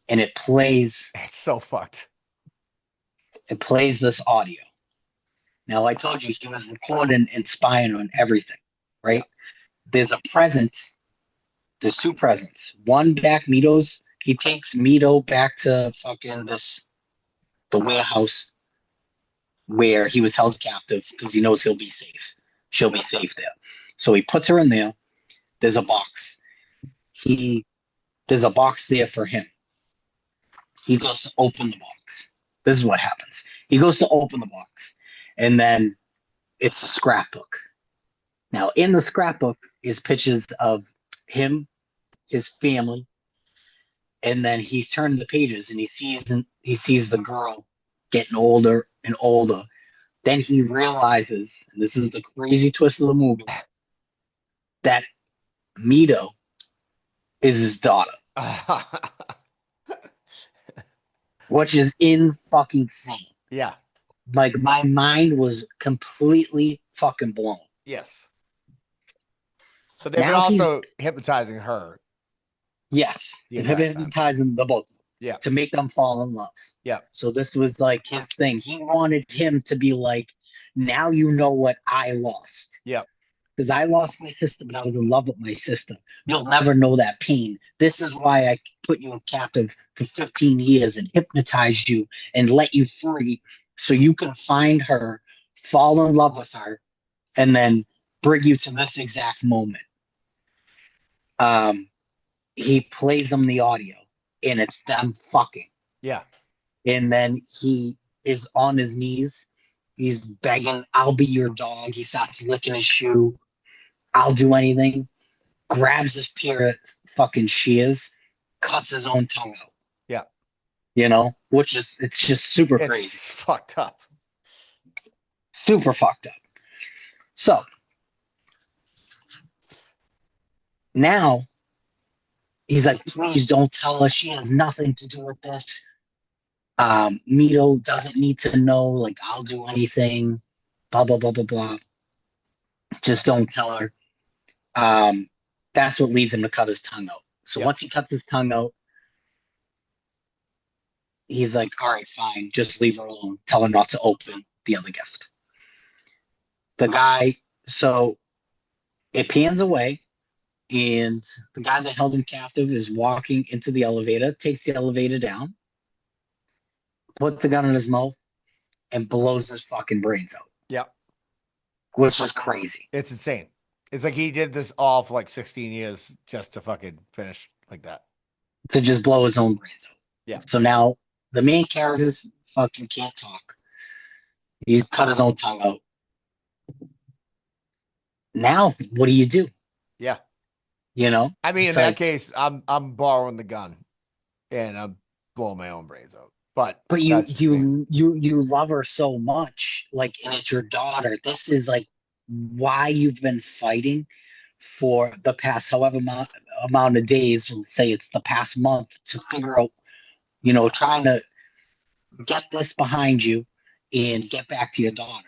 and it plays It's so fucked. this audio. Now, I told you he was recording and spying on everything, right? Yeah. There's a present. There's two presents. One back Mito's. He takes Mito back to fucking the warehouse where he was held captive because he knows he'll be safe. She'll be safe there. So he puts her in there. There's a box. There's a box there for him. He goes to open the box. This is what happens. He goes to open the box, and then it's a scrapbook. Now, in the scrapbook is pictures of him, his family, and then he's turning the pages and he sees the girl getting older and older. Then he realizes, and this is the crazy twist of the movie, that Mito is his daughter, which is in fucking insane. Yeah. Like, my mind was completely fucking blown. Yes. So they've been Now also hypnotizing her. Yes, The and entire time. hypnotizing the both of them. Yeah. To make them fall in love. Yeah. So this was like his thing. He wanted him to be like, now you know what I lost. Yeah. Because I lost my sister, but I was in love with my sister. You'll never know that pain. This is why I put you in captive for 15 years and hypnotized you and let you free so you can find her, fall in love with her, and then bring you to this exact moment. He plays them the audio, and it's them fucking. Yeah. And then he is on his knees. He's begging, I'll be your dog. He starts licking his shoe. I'll do anything. Grabs his pair of fucking shears, cuts his own tongue out. Yeah. You know, it's just super It's crazy. fucked up. Super fucked up. So now he's like, please don't tell her. She has nothing to do with this. Mito doesn't need to know. Like, I'll do anything. Blah, blah, blah, blah, blah. Just don't tell her. That's what leads him to cut his tongue out. So Yeah. once he cuts his tongue out, he's like, all right, fine. Just leave her alone. Tell her not to open the other gift. The guy, so it pans away, and the guy that held him captive is walking into the elevator, takes the elevator down, puts a gun in his mouth, and blows his fucking brains out, Yep. which is crazy. It's insane. It's like he did this all for like 16 years just to fucking finish like that. To just blow his own brains out. Yeah. So now the main characters fucking can't talk. He cut his own tongue out. Now, what do you do? Yeah. You know? I mean, It's in that like, case, I'm borrowing the gun and I'm blowing my own brains out. But you that's just me. you love her so much, like, and it's your daughter. This is like why you've been fighting for the past however amount of days. Let's say it's the past month to figure out, trying to get this behind you and get back to your daughter.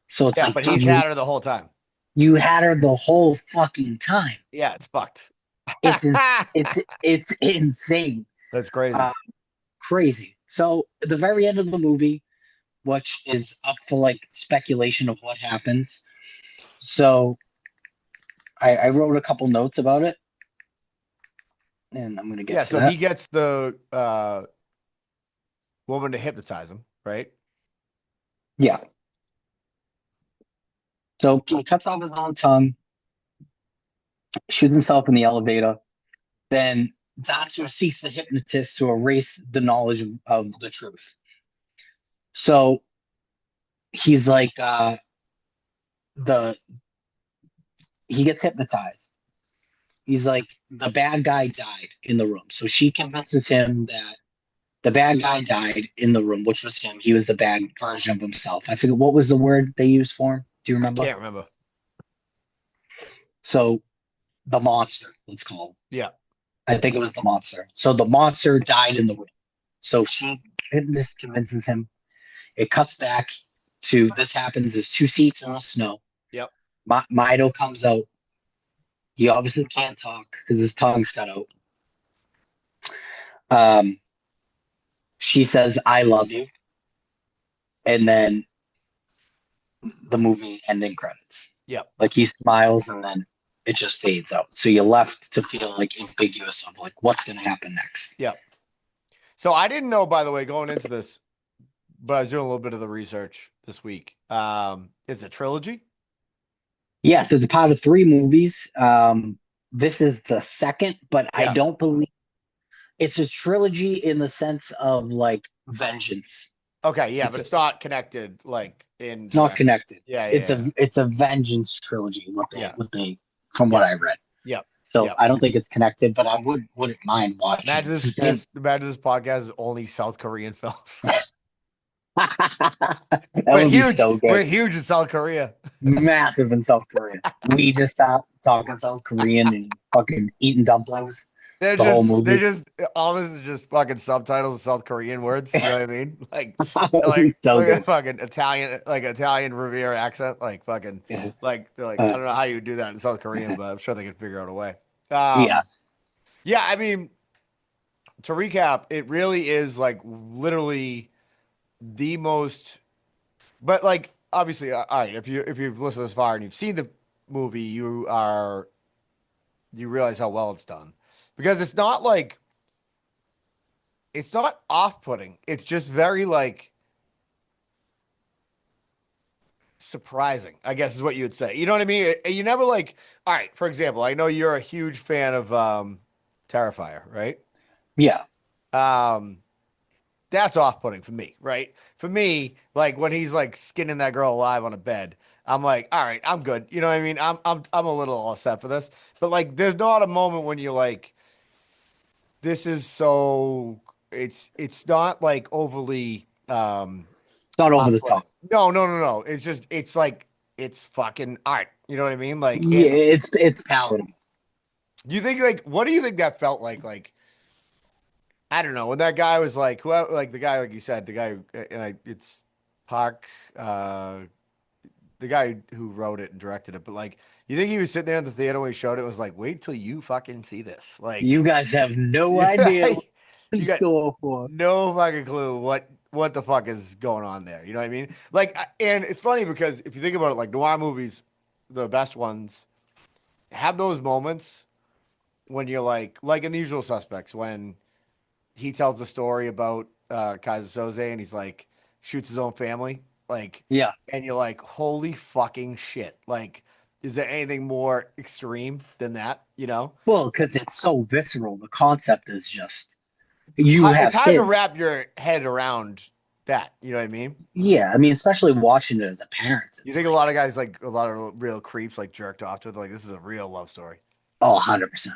So it's Yeah, like, but dude, he's had her the whole time. you had her the whole fucking time. Yeah, it's fucked. It's it's insane, That's crazy. crazy. So at the very end of the movie, which is up for like speculation of what happened. So I wrote a couple notes about it, and I'm gonna get Yeah, to so that. he gets the woman to hypnotize him, right? Yeah. So he cuts off his own tongue, shoots himself in the elevator. Then Zatsu seeks the hypnotist to erase the knowledge of the truth. So he's like, the he gets hypnotized. He's like, the bad guy died in the room. So she convinces him that the bad guy died in the room, which was him. He was the bad version of himself. I forget what was the word they used for him. Do you I remember? can't remember. So the monster, let's call him. Yeah. I think it was the monster. So the monster died in the room. So she hypnotist convinces him. It cuts back to this happens. There's two seats in the snow. Yep. Mido comes out. He obviously can't talk because his tongue's cut out. She says, "I love you," and then the movie ending credits. Yep. Like he smiles and then it just fades out. So you're left to feel like ambiguous of like what's going to happen next. Yep. So I didn't know, by the way, going into this, but I was doing a little bit of the research this week. It's a trilogy. Yes, it's a part of three movies. This is the second, but I Yeah. don't believe it's a trilogy in the sense of like vengeance. Okay, yeah, It's but it's not connected like in It's not direct. connected. Yeah, yeah, It's yeah. it's a vengeance trilogy. Yeah. From what Yeah. I read. Yep. So Yep. I don't think it's connected, but I wouldn't mind watching. Imagine it. imagine this podcast is only South Korean films. That We're would be huge. so We're good. huge in South Korea. Massive in South Korea. We just stopped talking South Korean and fucking eating dumplings. They're The whole just movie. all this is just fucking subtitles of South Korean words. You know what I mean? Like That would be like so look at good. fucking Italian Riviera accent. Like fucking Yeah. like they're like I don't know how you would do that in South Korean, but I'm sure they could figure out a way. Yeah. Yeah, I mean, to recap, it really is like literally the most, but like obviously, all right, if you've listened this far and you've seen the movie, you realize how well it's done because it's not off-putting. It's just very like surprising, I guess is what you would say. You know what I mean? You never like, all right, for example, I know you're a huge fan of Terrifier, right? Yeah. That's off-putting for me, right? For me, like when he's like skinning that girl alive on a bed, I'm like, all right, I'm good. You know what I mean? I'm a little all set for this. But like there's not a moment when you're like, this is so it's not like overly It's not over the off-putting. top. No. It's just it's like it's fucking art. You know what I mean? Like Yeah, and it's palatable. you think like what do you think that felt like? Like I don't know when that guy was like whoever like the guy like you said the guy it's Park the guy who wrote it and directed it but like you think he was sitting there in the theater when he showed it was like wait till you fucking see this like You guys have no idea what you in got store for. no fucking clue what the fuck is going on there you know what I mean like and it's funny because if you think about it like noir movies the best ones have those moments when you're like in The Usual Suspects when he tells the story about Kaiser Soze and he's like, shoots his own family. Like, Yeah. and you're like, holy fucking shit. Like, is there anything more extreme than that? You know? Well, because it's so visceral. The concept is just you It's have hard to kids. wrap your head around that. You know what I mean? Yeah, I mean, especially watching it as a parent, You it's think a like, lot of guys, like a lot of real creeps, like jerked off to it? Like, this is a real love story. oh, 100%.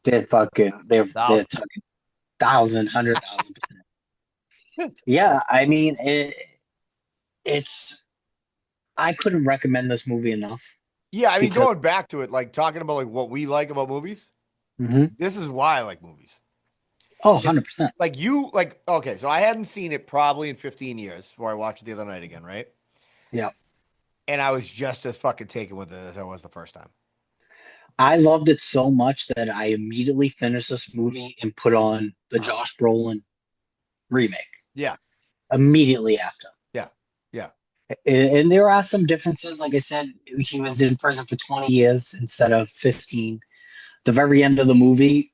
They're Thousand. talking thousand, 100,000%. Yeah, I mean, it's I couldn't recommend this movie enough Yeah, I mean, because going back to it, like talking about like what we like about movies. mhm. This is why I like movies. Oh, It 100%. like you like okay, so I hadn't seen it probably in 15 years before I watched it the other night again, right? Yeah. And I was just as fucking taken with it as I was the first time. I loved it so much that I immediately finished this movie and put on the Josh Brolin remake Yeah, immediately after. yeah, yeah, And there are some differences. Like I said, he was in prison for 20 years instead of 15. The very end of the movie,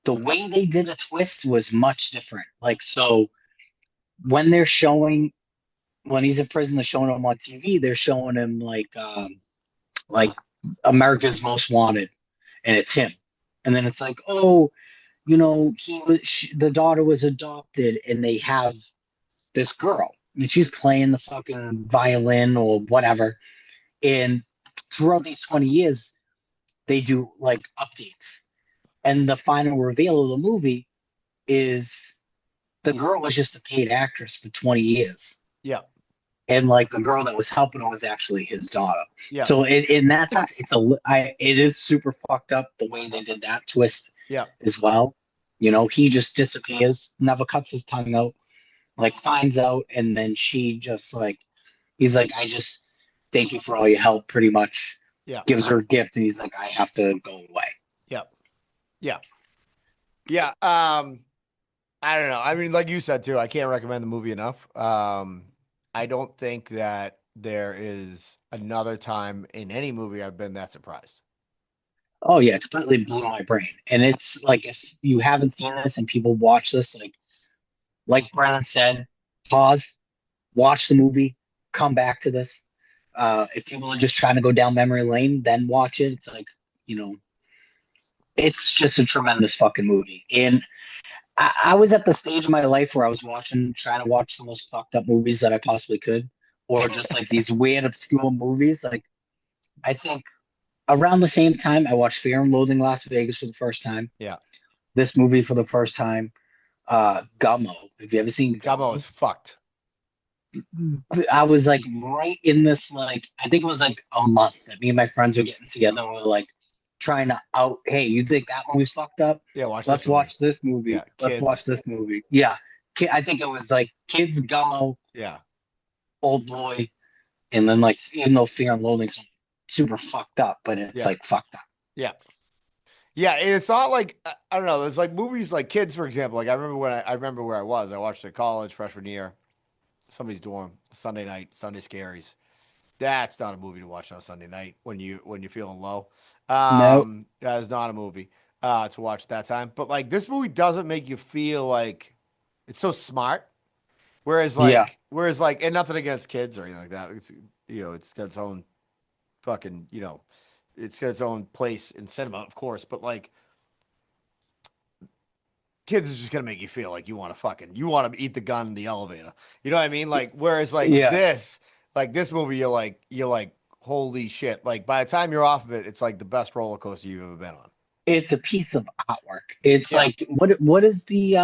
the way they did a twist was much different. Like, so when they're showing, when he's in prison, they're showing him on TV, they're showing him like America's Most Wanted, and it's him. And then it's like, oh, the daughter was adopted, and they have this girl, and she's playing the fucking violin or whatever. And throughout these 20 years, they do like updates. And the final reveal of the movie is the girl was just a paid actress for 20 years. yeah, And like the girl that was helping him was actually his daughter. yeah, So in that sense, it is super fucked up the way they did that twist yeah, as well. He just disappears, never cuts his tongue out, like finds out, and then she just like he's like, I just thank you for all your help, pretty much. yeah, Gives her a gift, and he's like, I have to go away. yeah, yeah, yeah. I don't know. I mean, like you said too, I can't recommend the movie enough. I don't think that there is another time in any movie I've been that surprised. Oh yeah, it completely blew my brain. And it's like if you haven't seen this and people watch this, like Brennan said, pause, watch the movie, come back to this. If people are just trying to go down memory lane, then watch it. It's like, you know, it's just a tremendous fucking movie. And I was at the stage of my life where I was trying to watch the most fucked up movies that I possibly could, or just like these weird, obscure movies. Like, I think around the same time, I watched Fear and Loathing Las Vegas for the first time. Yeah. This movie for the first time. Gummo. Have you ever seen Gummo Gummo? is fucked. I was like right in this, like, I think it was like a month that me and my friends were getting together and we were like trying to hey, you think that movie's fucked up? Yeah, watch Let's this movie. watch this movie. Yeah, Let's watch kids. this movie. Yeah. I think it was like Kids, Gummo, Yeah. Old Boy, and then like, even though Fear and Loathing's super fucked up, but it's Yeah. like fucked up. Yeah. Yeah, and it's not like I don't know. There's like movies like Kids, for example. Like I remember I remember where I was. I watched it at college freshman year. Somebody's dorm Sunday night, Sunday scaries. That's not a movie to watch on a Sunday night when you're feeling low. No. That is not a movie to watch that time. But like this movie doesn't make you feel like it's so smart. Yeah. Whereas like, and nothing against kids or anything like that. It's it's got its own fucking it's got its own place in cinema, of course. But like kids is just gonna make you feel like you want to eat the gun in the elevator. You know what I mean? Like whereas Yeah. this movie, you're like holy shit. Like by the time you're off of it, it's like the best roller coaster you've ever been on. It's a piece of artwork. It's Yeah. like what is the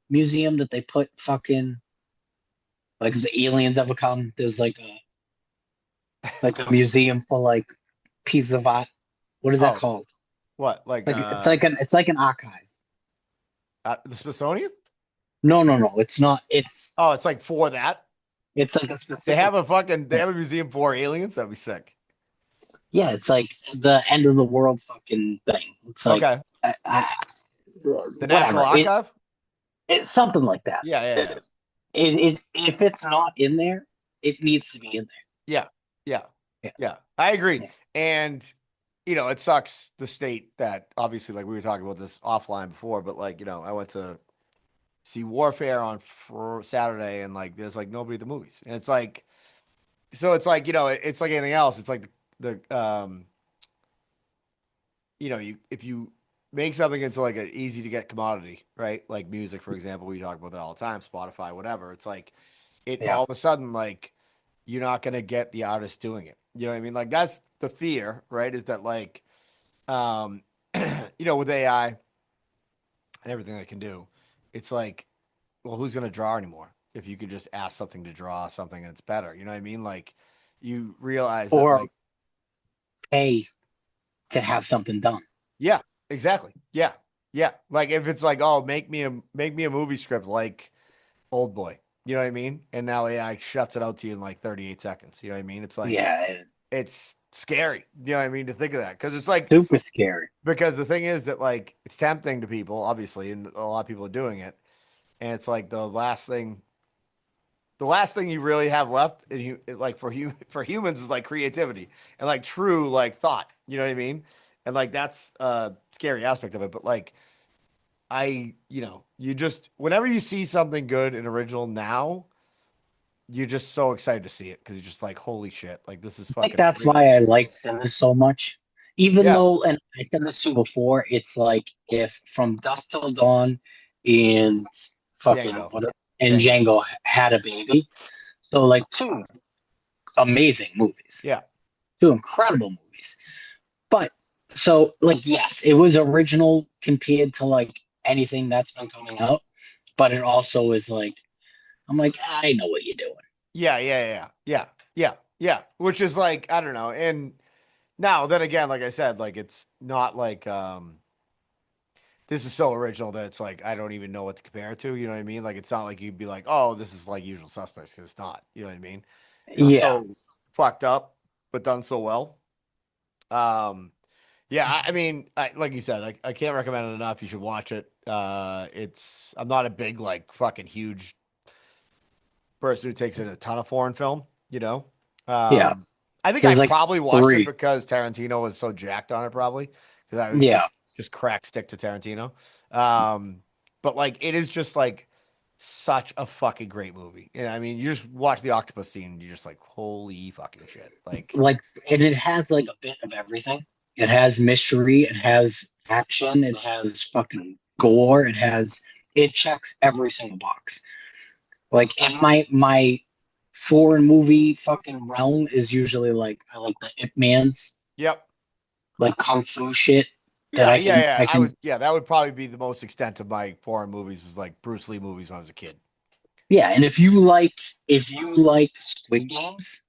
museum that they put fucking, like, if the aliens ever come, there's like a museum for like pieces of art. What is that Oh, called? what? Like Like it's like an archive. the Smithsonian? No, it's not. Oh, it's like for that. It's like a They specific. have they have a museum for aliens. That'd be sick. Yeah, it's like the end of the world fucking thing. It's like Okay. The National whatever. Archive? It's something like that. Yeah, yeah, yeah. If it's not in there, it needs to be in there. Yeah, yeah, Yeah. yeah. I agree. Yeah. And it sucks the state that obviously, like we were talking about this offline before, but like, I went to see Warfare on Saturday, and like there's like nobody at the movies, and it's like, so it's like, it's like anything else. It's like the you if you make something into like an easy to get commodity, right? Like music, for example, we talk about that all the time, Spotify, whatever. It's like it Yeah. all of a sudden, like, you're not gonna get the artist doing it. You know what I mean? Like that's the fear, right? Is that like, um, with AI and everything they can do, it's like, well, who's gonna draw anymore? If you could just ask something to draw something and it's better, you know what I mean? Like, you realize that, Or like, pay to have something done. yeah, exactly, yeah, yeah. Like if it's like, oh, make me a movie script like Old Boy, you know what I mean? And now AI shuts it out to you in like 38 seconds. You know what I mean? It's like, Yeah, it's scary. You know what I mean? To think of that. Because it's like, super scary. because the thing is that like it's tempting to people, obviously, and a lot of people are doing it. And it's like the last thing you really have left in like for humans is like creativity and like true like thought. You know what I mean? And like that's a scary aspect of it. But like you just whenever you see something good and original now, you're just so excited to see it because you're just like, holy shit, like this is I think fucking that's real. why I like Sinners so much. Even Yeah, though, and I said this to you before, it's like if From Dusk Till Dawn and fucking Django, what and Django. Django had a baby. So like two amazing movies, Yeah, two incredible movies. But so like yes, it was original compared to like anything that's been coming out, but it also is like I'm like I know what you're doing. yeah, yeah, yeah, yeah, yeah, yeah. Which is like, I don't know. And now then again, like I said, like it's not like this is so original that it's like I don't even know what to compare it to. You know what I mean? Like it's not like you'd be like, oh, this is like Usual Suspects, because it's not. You know what I mean? It's Yeah, so fucked up, but done so well. Um, yeah, I mean, like you said, I can't recommend it enough. You should watch it. I'm not a big like fucking huge person who takes in a ton of foreign film. You know, yeah. um, I think I There's like probably watched it three. because Tarantino was so jacked on it, probably because I used to Yeah. just crack stick to Tarantino. Um, but like, it is just like such a fucking great movie. And I mean, you just watch the octopus scene, and you're just like, holy fucking shit! Like, Like and it has like a bit of everything. It has mystery, it has action, it has fucking gore, it checks every single box. Like in my foreign movie fucking realm is usually like I like the Ip Mans, yep. like kung fu shit that Yeah, yeah, yeah. I can Yeah, that would probably be the most extent of my foreign movies, was like Bruce Lee movies when I was a kid. yeah, and if you like Squid Games,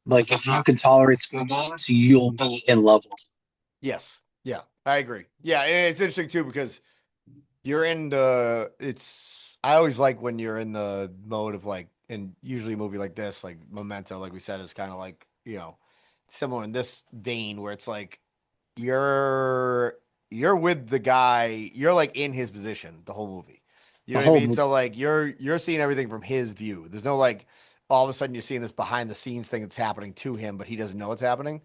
like if you can tolerate Squid Games, you'll be in love with it. Yes. Yeah, I agree. Yeah, and it's interesting too because you're in the it's I always like when you're in the mode of like, and usually a movie like this, like Memento, like we said, is kind of like, similar in this vein where it's like you're you're with the guy, you're like in his position the whole movie. You The know what I whole mean? movie. So like you're seeing everything from his view. There's no like all of a sudden you're seeing this behind the scenes thing that's happening to him, but he doesn't know what's happening.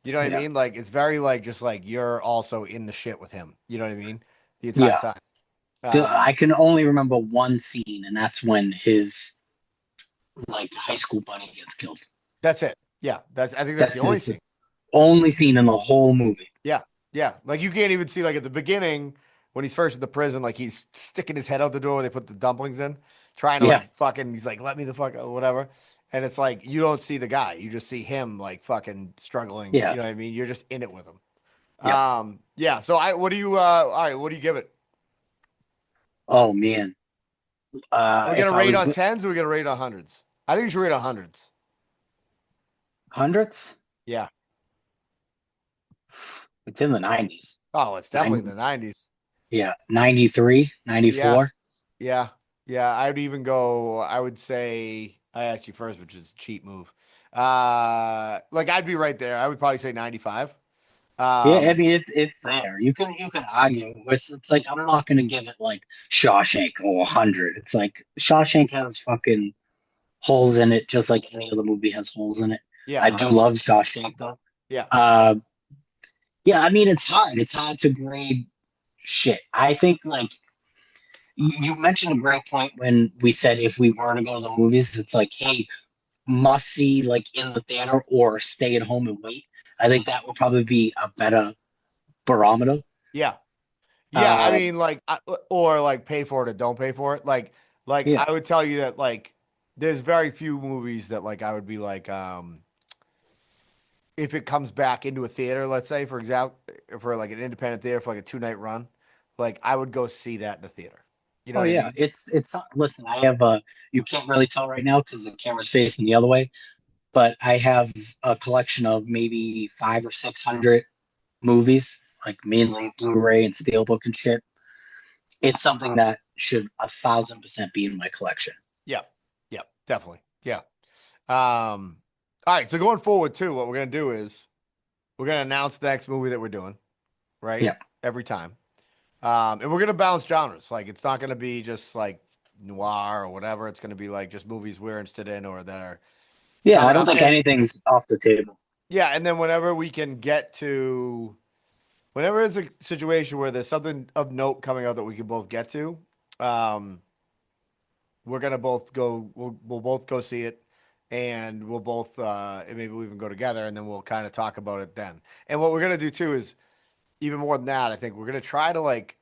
You know what I Yeah. mean? Like it's very like just like you're also in the shit with him. You know what I mean? The entire Yeah. time. I Um, can only remember one scene, and that's when his like high school buddy gets killed. that's it. Yeah, I think that's the That's only his scene. only scene in the whole movie. Yeah, yeah. Like you can't even see like at the beginning when he's first in the prison, like he's sticking his head out the door where they put the dumplings in, trying to Yeah. like fucking. He's like, "Let me the fuck out," whatever. And it's like you don't see the guy, you just see him like fucking struggling. Yeah. You know what I mean? You're just in it with him. Yep. Yeah. So what do you? All right, what do you give it? Oh man. Are we gonna If I rate was on tens or are we gonna rate on hundreds? I think you should rate on hundreds. hundreds, Yeah. it's in the 90s. Oh, it's definitely in 90, the 90s. yeah, 93, Yeah. 94. Yeah. Yeah. I would even go, I would say, I asked you first, which is a cheap move. Like I'd be right there. I would probably say 95. Yeah, I Um, mean it's there. You can argue. It's like I'm not gonna give it like Shawshank or 100. It's like Shawshank has fucking holes in it, just like any other movie has holes in it. yeah. I do love Shawshank though. Yeah. Uh, yeah, I mean it's hard. It's hard to grade shit. I think like You mentioned a great point when we said if we were to go to the movies, it's like, hey, must see like in the theater or stay at home and wait. I think that would probably be a better barometer. Yeah. Yeah, I Um, mean, like, or like pay for it or don't pay for it. Like yeah. I would tell you that like there's very few movies that like I would be like, if it comes back into a theater, let's say for example, for like an independent theater for like a 2 night run, like I would go see that in the theater. You know Oh what I yeah. mean? It's listen, I have a you can't really tell right now because the camera's facing the other way, but I have a collection of maybe 500 or 600 movies, like mainly Blu-ray and Steelbook and shit. It's something that should 1,000% be in my collection. Yeah, yeah, definitely. Yeah. All right. So going forward too, what we're gonna do is we're gonna announce the next movie that we're doing, right? Yeah. Every time. And we're gonna balance genres. Like it's not gonna be just like noir or whatever. It's gonna be like just movies we're interested in or that are Yeah, I coming don't up. think And anything's off the table. yeah, and then whenever we can get to whenever it's a situation where there's something of note coming out that we can both get to, um, we're gonna both go. We'll both go see it, and we'll both and maybe we'll even go together, and then we'll kind of talk about it then. And what we're gonna do too is even more than that. I think we're gonna try to like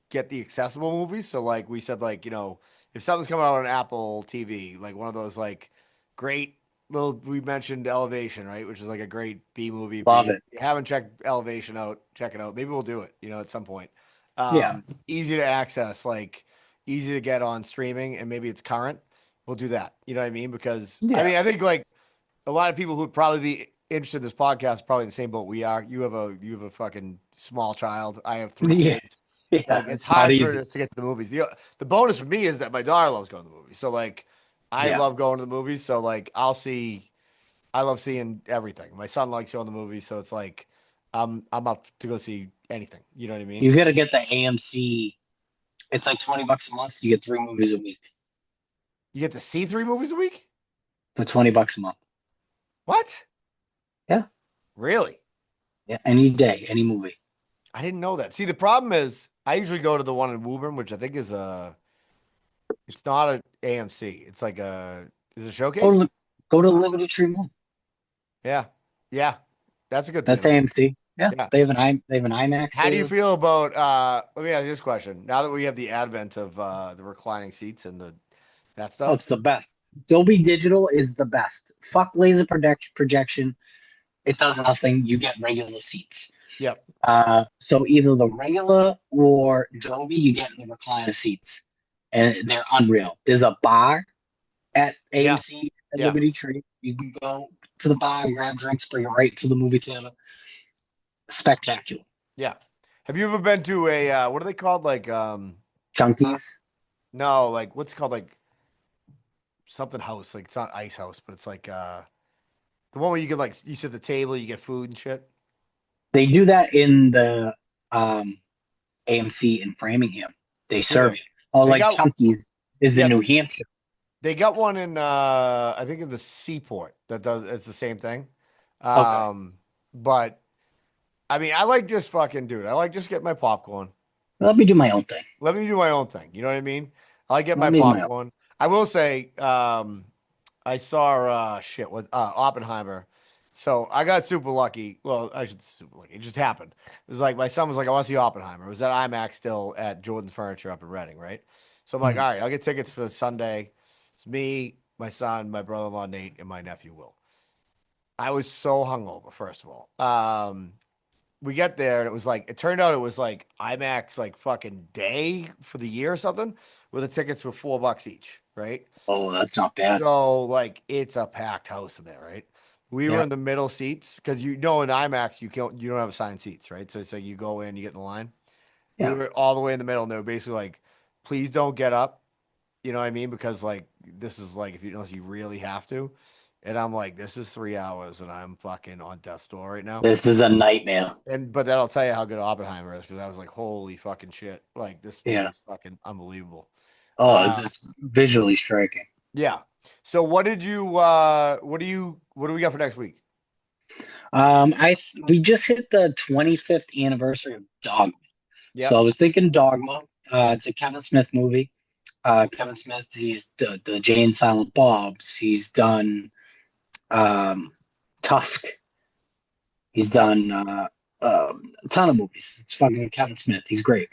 get the accessible movies. So like we said, like, if something's coming out on Apple TV, like one of those like great little we mentioned Elevation, right? Which is like a great B movie. If Love you it. haven't checked Elevation out, check it out. Maybe we'll do it, at some point. Yeah. Easy to access, like easy to get on streaming, and maybe it's current. We'll do that. You know what I mean? Because I Yeah. mean, I think like a lot of people who'd probably be interested in this podcast are probably in the same boat we are. You have a fucking small child. I have three Yeah. kids. Like Yeah. it's It's not hard for easy. us to get to the movies. The bonus for me is that my daughter loves going to the movies. So like I Yeah. love going to the movies. So like I love seeing everything. My son likes going to the movies, so it's like I'm up to go see anything. You know what I mean? You got to get the AMC. It's like $20 a month. You get 3 movies a week You get to see 3 movies a week? for $20 a month. What? Yeah. Really? Yeah. Any day, any movie. I didn't know that. See, the problem is I usually go to the one in Woburn, which I think is it's not an AMC. It's like is it a Go showcase? to go to Liberty Tree Mall. Yeah. Yeah. That's a good That's theater. AMC. Yeah. Yeah. They have an IMAX How do you there. feel about let me ask you this question. Now that we have the advent of the reclining seats and that Oh, it's stuff. the best. Dolby Digital is the best. Fuck laser projection. It does nothing. You get regular seats. Yep. So either the regular or Dolby, you get the recliner seats, and they're unreal. There's a bar at Yeah. AMC at Yeah. Liberty Tree. You can go to the bar, grab drinks, bring it right to the movie theater. Spectacular. Yeah. Have you ever been to a what are they called? Like Chunkies. no, like what's it called like something house. Like it's not ice house, but it's like the one where you can like you sit at the table, you get food and shit. They do that in the um, AMC in Framingham. They Do serve they? it. Oh, They like got Chunkies is in yeah, New Hampshire. they got one in I think in the seaport that does it's the same thing. Okay. But I mean I like just fucking dude, I like just get my popcorn. Let me do my own thing. Let me do my own thing. You know what I mean? I like get Let my me do my own. popcorn. I will say, I saw shit with Oppenheimer. So I got super lucky. Well, I should super lucky. It just happened. It was like my son was like, I want to see Oppenheimer. It was at IMAX still at Jordan's Furniture up in Reading, right? So I'm like, Mhm. all right, I'll get tickets for Sunday. It's me, my son, my brother-in-law Nate, and my nephew Will. I was so hungover, first of all. We get there and it was like it turned out it was like IMAX like fucking day for the year or something, where the tickets were $4 each, right? Oh, that's not bad. So like it's a packed house in there, right? We were Yeah. in the middle seats because in IMAX you don't have assigned seats, right? So it's like you go in, you get in the line. We Yeah. were all the way in the middle, and they were basically like, please don't get up. You know what I mean? Because like this is like if you unless you really have to. And I'm like, this is 3 hours and I'm fucking on death's door right now. This is a nightmare. And but that'll tell you how good Oppenheimer is because I was like, holy fucking shit! Like this movie Yeah. is fucking unbelievable. Oh, it's Uh, just visually striking. yeah. So what do we got for next week? We just hit the 25th anniversary of Dogma. So I Yep. was thinking Dogma. It's a Kevin Smith movie. Kevin Smith, he's the Jay and Silent Bobs. He's done um, Tusk. He's Yep. done a ton of movies. It's fucking Kevin Smith. He's great.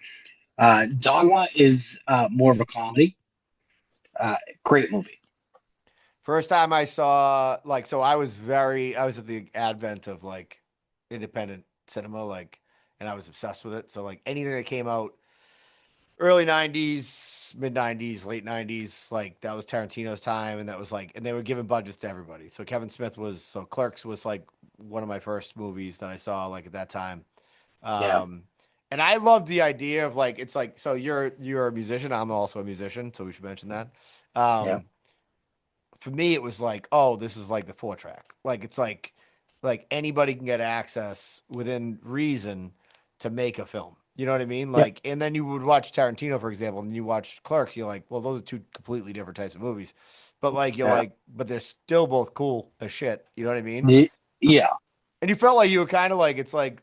Dogma is more of a comedy. Great movie. First time I saw like so I was at the advent of like independent cinema like and I was obsessed with it. So like anything that came out early 90s, mid 90s, late 90s, like that was Tarantino's time and that was like and they were giving budgets to everybody. So Kevin Smith was so Clerks was like one of my first movies that I saw like at that time. Yeah, Um and I love the idea of like it's like so you're a musician, I'm also a musician, so we should mention that. yeah, Um for me it was like oh this is like the 4 track like it's like anybody can get access within reason to make a film, you know what I mean, yeah, like and then you would watch Tarantino for example and you watch Clerks, you're like well those are two completely different types of movies but like you're yeah. like but they're still both cool as shit, you know what I mean, Yeah, and you felt like you were kind of like it's like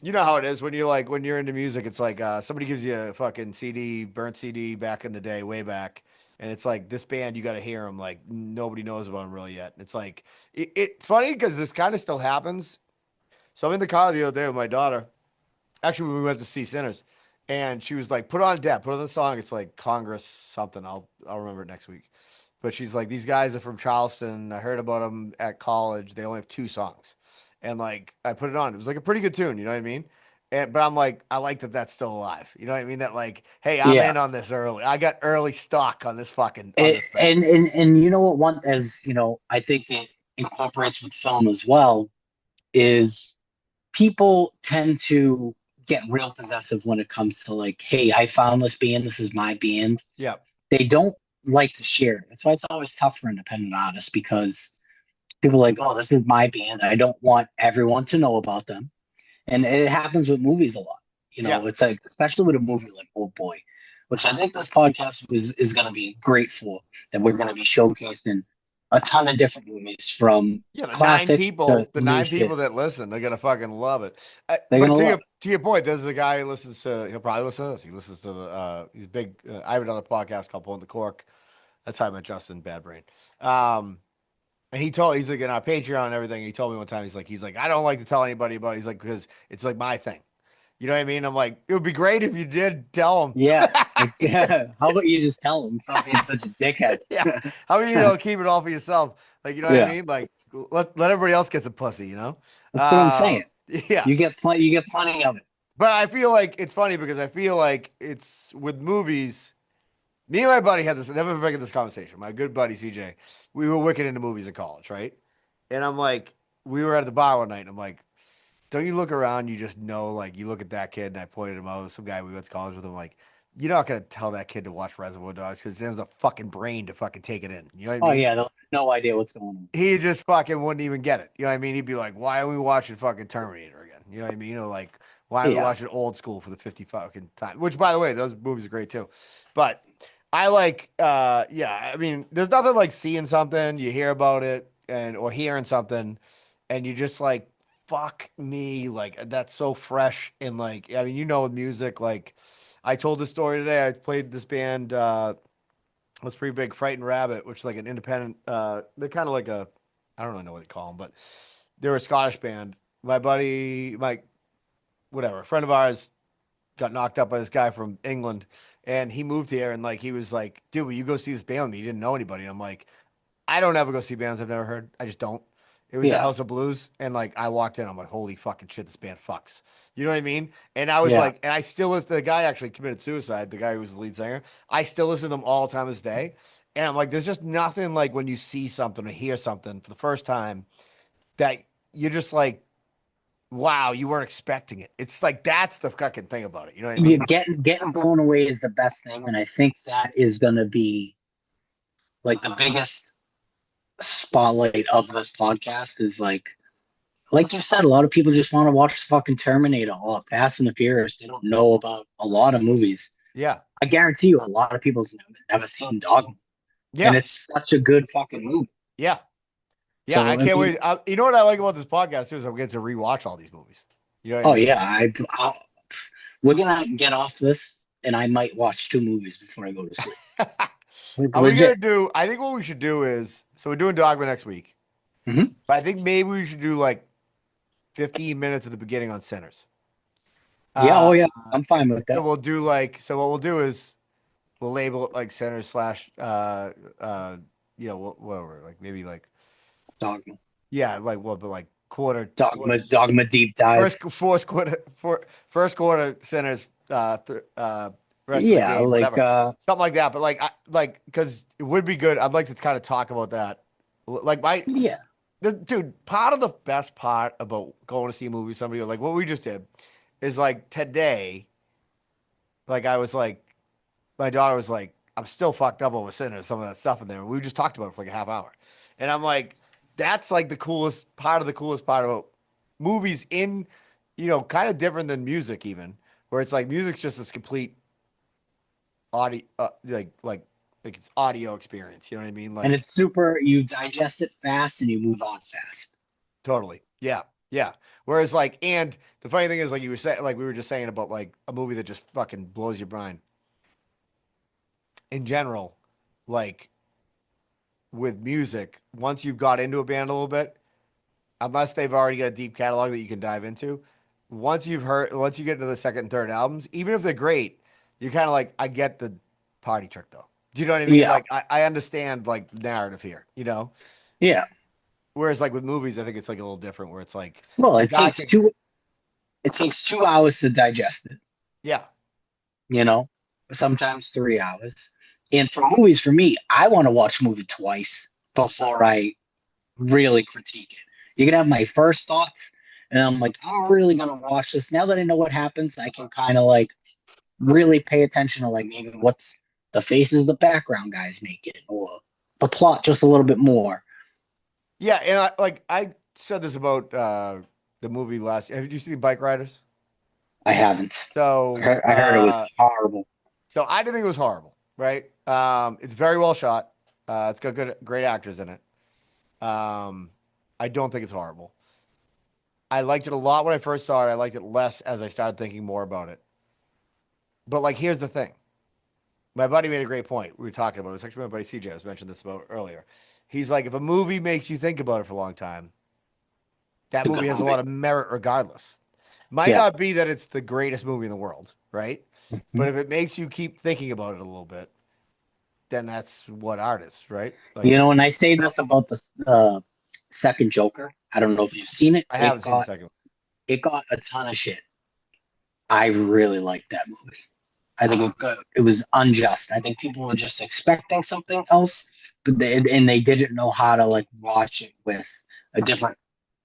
you know how it is when you're like when you're into music. It's like somebody gives you a fucking CD, burnt CD back in the day, way back, and it's like this band you got to hear them. Like nobody knows about them really yet. It's like it's funny because this kind of still happens. So I'm in the car the other day with my daughter. Actually, when we went to see Sinners, and she was like, "Put on Dad, put on the song." It's like Congress something. I'll remember it next week. But she's like, "These guys are from Charleston. I heard about them at college. They only have 2 songs." And like, I put it on. It was like a pretty good tune. You know what I mean? And but I'm like, I like that that's still alive. You know what I mean? That like, hey, I'm yeah. in on this early. I got early stock on this fucking on this thing. And you know what? One as you know, I think it incorporates with film as well. Is people tend to get real possessive when it comes to like, hey, I found this band. This is my band. Yeah, They don't like to share. That's why it's always tough for independent artists because people are like, oh, this is my band. I don't want everyone to know about them. And it happens with movies a lot. You yeah, know, it's like, especially with a movie like Old Boy, which I think this podcast is going to be great for, that we're going to be showcasing a ton of different movies from yeah. classics to The new nine people shit. that listen, they're gonna fucking love it. They're going But to love it. to your point, there's a guy who listens to. He'll probably listen to this. He listens to the. He's big. I have another podcast called Pulling the Cork. That's how I met Justin Bad Brain. Um, and he's like in our Patreon and everything. He told me one time, he's like, I don't like to tell anybody about it. He's like, because it's like my thing. You know what I mean? I'm like, it would be great if you did tell him. Yeah. Like, yeah. How about you just tell them? Stop being such a dickhead. Yeah. How about keep it all for yourself? Like, you know what I Yeah. mean? Like, let everybody else get some pussy, you know? That's what I'm saying. Yeah. You get plenty of it. But I feel like it's funny because I feel like it's with movies. Me and my buddy had this, never forget this conversation. My good buddy CJ, we were wicked into movies in college, right? And I'm like, we were at the bar one night, and I'm like, don't you look around, you just know, like, you look at that kid, and I pointed him out, some guy we went to college with him, like, you're not gonna tell that kid to watch Reservoir Dogs because he has a fucking brain to fucking take it in. You know what I Oh mean? yeah, no idea what's going on. He just fucking wouldn't even get it. You know what I mean? He'd be like, why are we watching fucking Terminator again? You know what I mean? Or like, why are we Yeah. watching old school for the 50 fucking time? Which, by the way, those movies are great too. But I like, yeah, I mean, there's nothing like seeing something, you hear about it, and or hearing something, and you just like, fuck me, like that's so fresh and like, I mean, with music, like I told this story today. I played this band, was pretty big, Frightened Rabbit, which is like an independent, they're kind of like a, I don't really know what they call them, but they're a Scottish band. My buddy, whatever, a friend of ours got knocked up by this guy from England, and he moved here, and like he was like, "Dude, will you go see this band with me?" He didn't know anybody. And I'm like, I don't ever go see bands I've never heard. I just don't. It was at Yeah. House of Blues, and like I walked in, I'm like, holy fucking shit, this band fucks. You know what I mean? And I was Yeah. like, and I still listen. The guy actually committed suicide. The guy who was the lead singer. I still listen to them all the time this day. And I'm like, there's just nothing like when you see something or hear something for the first time that you're just like, wow, you weren't expecting it. It's like that's the fucking thing about it. You know what I You mean? getting blown away is the best thing, and I think that is gonna be like the biggest spotlight of this podcast is like you said, a lot of people just want to watch fucking Terminator or Fast and the Furious. They don't know about a lot of movies. Yeah. I guarantee you, a lot of people's never seen Dogma, and Yeah. it's such a good fucking movie. Yeah. Yeah. I So I can't mean, wait. You know what I like about this podcast too is I'm getting to rewatch all these movies. You know what I oh mean? yeah, we're gonna get off this. and I might watch 2 movies before I go to sleep. Like, Are we gonna legit. do? I think what we should do is so we're doing Dogma next week, Hmm. but I think maybe we should do like 15 minutes at the beginning on Sinners. Yeah, Uh, oh yeah, I'm fine with so that. we'll do like so. What we'll do is we'll label it like Sinners slash whatever, like maybe like Dogma, yeah, like what, but like quarter dogma, quarters dogma deep dive. first quarter Sinners rest of the Yeah, game, like whatever, something like that. But like because it would be good. I'd like to kind of talk about that. Like yeah, dude, part of the best part about going to see a movie with somebody like what we just did is like today, like I was like, my daughter was like, I'm still fucked up over Sinners, some of that stuff in there. We just talked about it for like a half hour. And I'm like, that's like the coolest part about movies in, kind of different than music even, where it's like music's just this complete audio, like it's audio experience. You know what I mean? and Like it's super. You digest it fast and you move on fast. totally. Yeah. Yeah. Whereas like, and the funny thing is like you were saying, like we were just saying about like a movie that just fucking blows your mind in general, like with music, once you've got into a band a little bit, unless they've already got a deep catalog that you can dive into, once you get into the second and third albums, even if they're great, you're kind of like, I get the party trick though. Do you know what I mean? Yeah, Like I understand like narrative here, yeah. Whereas like with movies, I think it's like a little different where it's like Well, a guy can, it takes 2 hours to digest it. yeah, You know, sometimes 3 hours. And for movies, for me, I want to watch a movie twice before I really critique it. You can have my first thoughts, and I'm like, I'm really gonna watch this. Now that I know what happens, I can kind of like really pay attention to like maybe what's the faces the background guys making, or the plot just a little bit more. yeah. And I said this about the movie last. Have you seen Bike Riders? I haven't. So I heard it was horrible. So I didn't think it was horrible, right? It's very well shot. It's got great actors in it. I don't think it's horrible. I liked it a lot when I first saw it. I liked it less as I started thinking more about it. But like, here's the thing. My buddy made a great point. We were talking about it. It's actually my buddy CJ. I was mentioning this about earlier. He's like, if a movie makes you think about it for a long time, that It's a good movie has a movie. lot of merit regardless. Might Yeah. not be that it's the greatest movie in the world, right? But Mhm. if it makes you keep thinking about it a little bit, then that's what art is, right? Like You know, it's when I say this about the second Joker, I don't know if you've seen it. I haven't seen the second one. It got a ton of shit. I really liked that movie. I think it was unjust. I think people were just expecting something else, but they didn't know how to like watch it with a different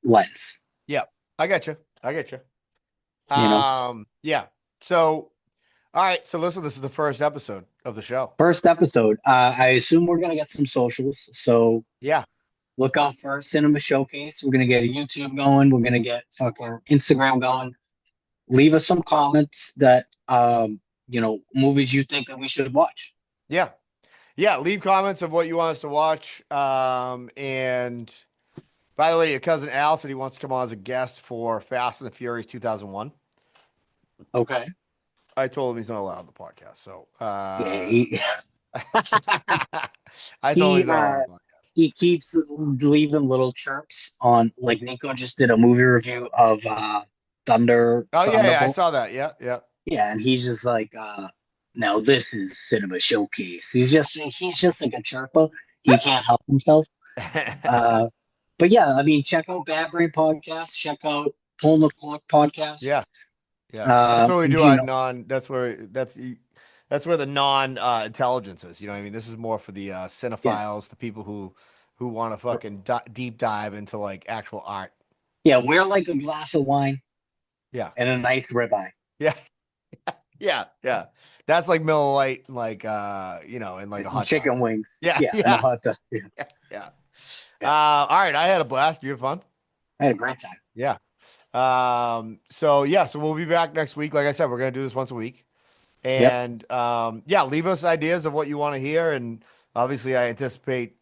lens. Yeah, I got you. I get you. You know, Yeah. So, all right. So listen, this is the first episode of the show. first episode. I assume we're gonna get some socials, so Yeah. look out for Cinema Showcase. We're gonna get a YouTube going. We're gonna get fucking Instagram going. Leave us some comments that movies you think that we should watch. Yeah. Yeah. Leave comments of what you want us to watch. And by the way, your cousin Al said he wants to come on as a guest for Fast and the Furious 2001. Okay. I told him he's not allowed on the podcast. So, Yeah, I told him he he's not allowed on the podcast. he keeps leaving little chirps on, like Nico just did a movie review of Oh yeah, yeah, I Thunderbolt. saw that. Yeah, yeah. Yeah, and he's just like, now this is Cinema Showcase. He's just like a chirper. He can't help himself. Uh, but yeah, I mean, check out Bad Brain Podcast. Check out Pull the Cork Podcast. Yeah. Yeah, that's what we do You on know, non. That's where the non intelligence is. You know what I mean? This is more for the yeah, cinephiles, the people who want to fucking deep dive into like actual art. yeah. Wear like a glass of wine Yeah, and a nice ribeye. yeah, yeah, yeah. That's like Miller Lite, like in like a hot tub. Chicken wings. Yeah, Yeah, and a yeah, hot dog. Yeah, yeah, yeah. yeah. All right, I had a blast. You had fun? I had a great time. Yeah. So yeah, so we'll be back next week. Like I said, we're gonna do this once a week. Yep. And yeah, leave us ideas of what you want to hear. And obviously, I anticipate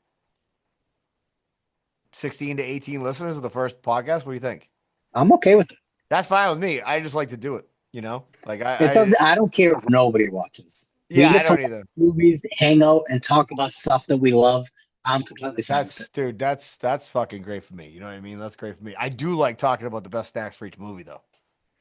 16 to 18 listeners of the first podcast. What do you think? I'm okay with it. That's fine with me. I just like to do it. You know, like It doesn't. I don't care if nobody watches. We yeah, I get to don't watch either. movies, hang out, and talk about stuff that we love. I'm completely fine with it. That's dude, that's fucking great for me. You know what I mean? That's great for me. I do like talking about the best snacks for each movie though.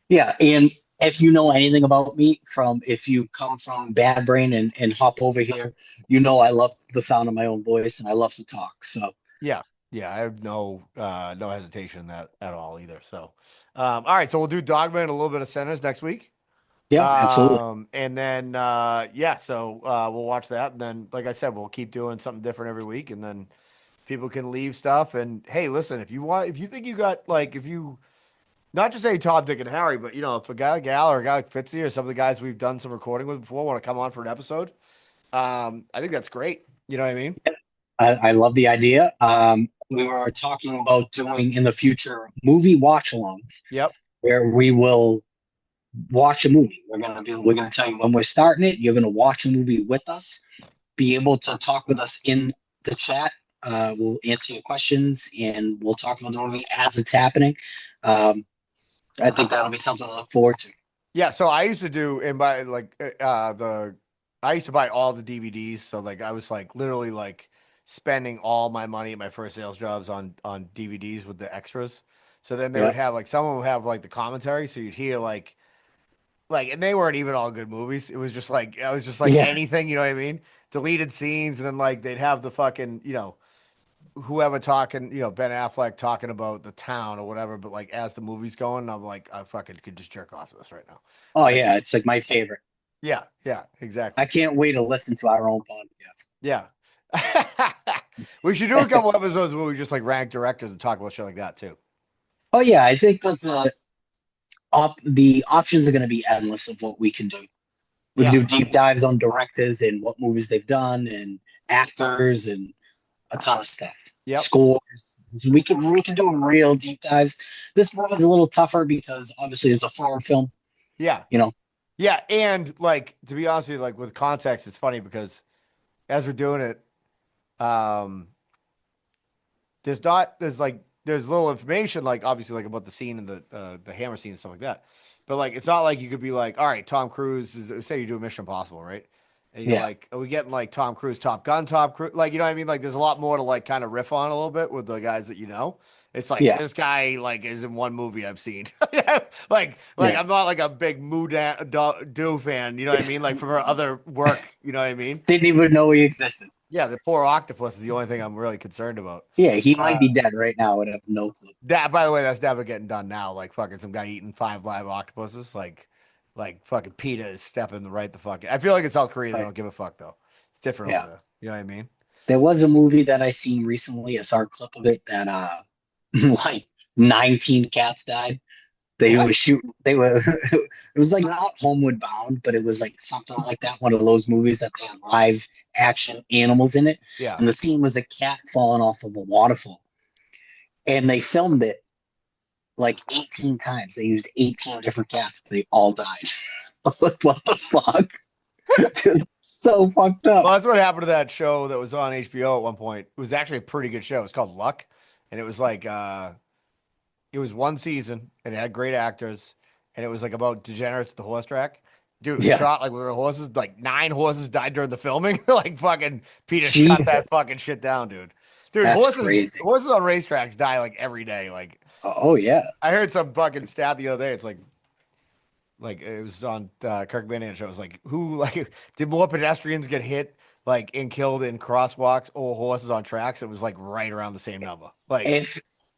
Yeah, and if you know anything about me, from if you come from Bad Brain and hop over here, you know I love the sound of my own voice and I love to talk. So Yeah. Yeah, I have no hesitation in that at all either. So all right, so we'll do Dogma and a little bit of Sinners next week. yeah, absolutely. And then yeah, so we'll watch that, and then like I said, we'll keep doing something different every week, and then people can leave stuff. And hey, listen, if you think you got like, if you not just say Tom, Dick, and Harry, but you know, if a guy, gal, or a guy like Fitzy or some of the guys we've done some recording with before want to come on for an episode, I think that's great. You know what I mean? I love the idea. We were talking about doing in the future movie watch alongs Yep. where we will watch a movie. We're gonna tell you when we're starting it. You're gonna watch a movie with us. Be able to talk with us in the chat. We'll answer your questions and we'll talk about the movie as it's happening. Um, I think that'll be something to look forward to. Yeah, so I used to do and buy like I used to buy all the DVDs. So like I was like literally like spending all my money at my first sales jobs on DVDs with the extras. So then they Yeah, would have like someone would have like the commentary, so you'd hear like and they weren't even all good movies. It was just like I was just like yeah, anything, you know what I mean? Deleted scenes, and then like they'd have the fucking, you know, whoever talking, you know, Ben Affleck talking about the town or whatever, but like as the movie's going, I'm like, I fucking could just jerk off to this right now. oh Like, yeah, it's like my favorite. yeah, yeah, I exactly. can't wait to listen to our own podcast. Yeah. We should do a couple episodes where we just like rank directors and talk about shit like that too. Oh yeah, I think that the options are going to be endless of what we can do. We can Yeah. do deep dives on directors and what movies they've done and actors and a ton of stuff. Yep. Scores. So we can do real deep dives. This one was a little tougher because obviously it's a foreign film. Yeah. You know. Yeah. And like, to be honest with you, like with context, it's funny because as we're doing it, um, there's little information like obviously like about the scene and the hammer scene and stuff like that. But like it's not like you could be like, all right, Tom Cruise is say you do Mission Impossible, right? And you're Yeah. like, are we getting like Tom Cruise, Top Gun, Top Cruise? Like, you know what I mean? Like there's a lot more to like kind of riff on a little bit with the guys that you know. It's like Yeah. this guy like is in one movie I've seen. Like Yeah. I'm not like a big Do fan, you know what I mean? Like from her other work, you know what I mean? Didn't even know he existed. Yeah, the poor octopus is the only thing I'm really concerned about. Yeah, he might Uh, be dead right now and I have no clue. That, by the way, that's never getting done now. Like fucking some guy eating 5 live octopuses. Like fucking PETA is stepping right the fuck. I feel like in South Korea they Like, don't give a fuck though. It's different yeah. over there. You know what I mean? There was a movie that I seen recently, a SAR clip of it that like 19 cats died. They What? were shooting. They were. It was like not Homeward Bound, but it was like something like that. One of those movies that they had live action animals in it, Yeah. and the scene was a cat falling off of a waterfall, and they filmed it like 18 times. They used 18 different cats. They all died. I was like, what the fuck? Dude, so fucked Well, up. that's what happened to that show that was on HBO at one point. It was actually a pretty good show. It's called Luck, and it was like it was one season and it had great actors, and it was like about degenerates at the horse track. Dude, it was Yeah, shot like with their horses. Like 9 horses died during the filming. Like fucking Peter shut Jesus, that fucking shit down, dude. Dude, that's horses crazy. horses on racetracks die like every day. Like Oh yeah, I heard some fucking stat the other day. It's like it was on Kirk Minnion show. It was like who like did more pedestrians get hit like and killed in crosswalks or horses on tracks? It was like right around the same number. Like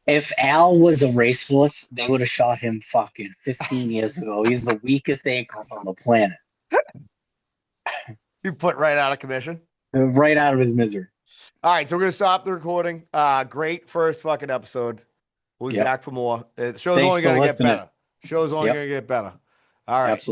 if Al was a racehorse, they would have shot him fucking 15 years ago. He's the weakest ankle on the planet. you put right out of commission. Right out of his misery. All right, so we're gonna stop the recording. Great first fucking episode. We'll be Yep. back for more. The show's Thanks only for gonna get listening. better. Show's only Yep. gonna get better. All right. Absolutely.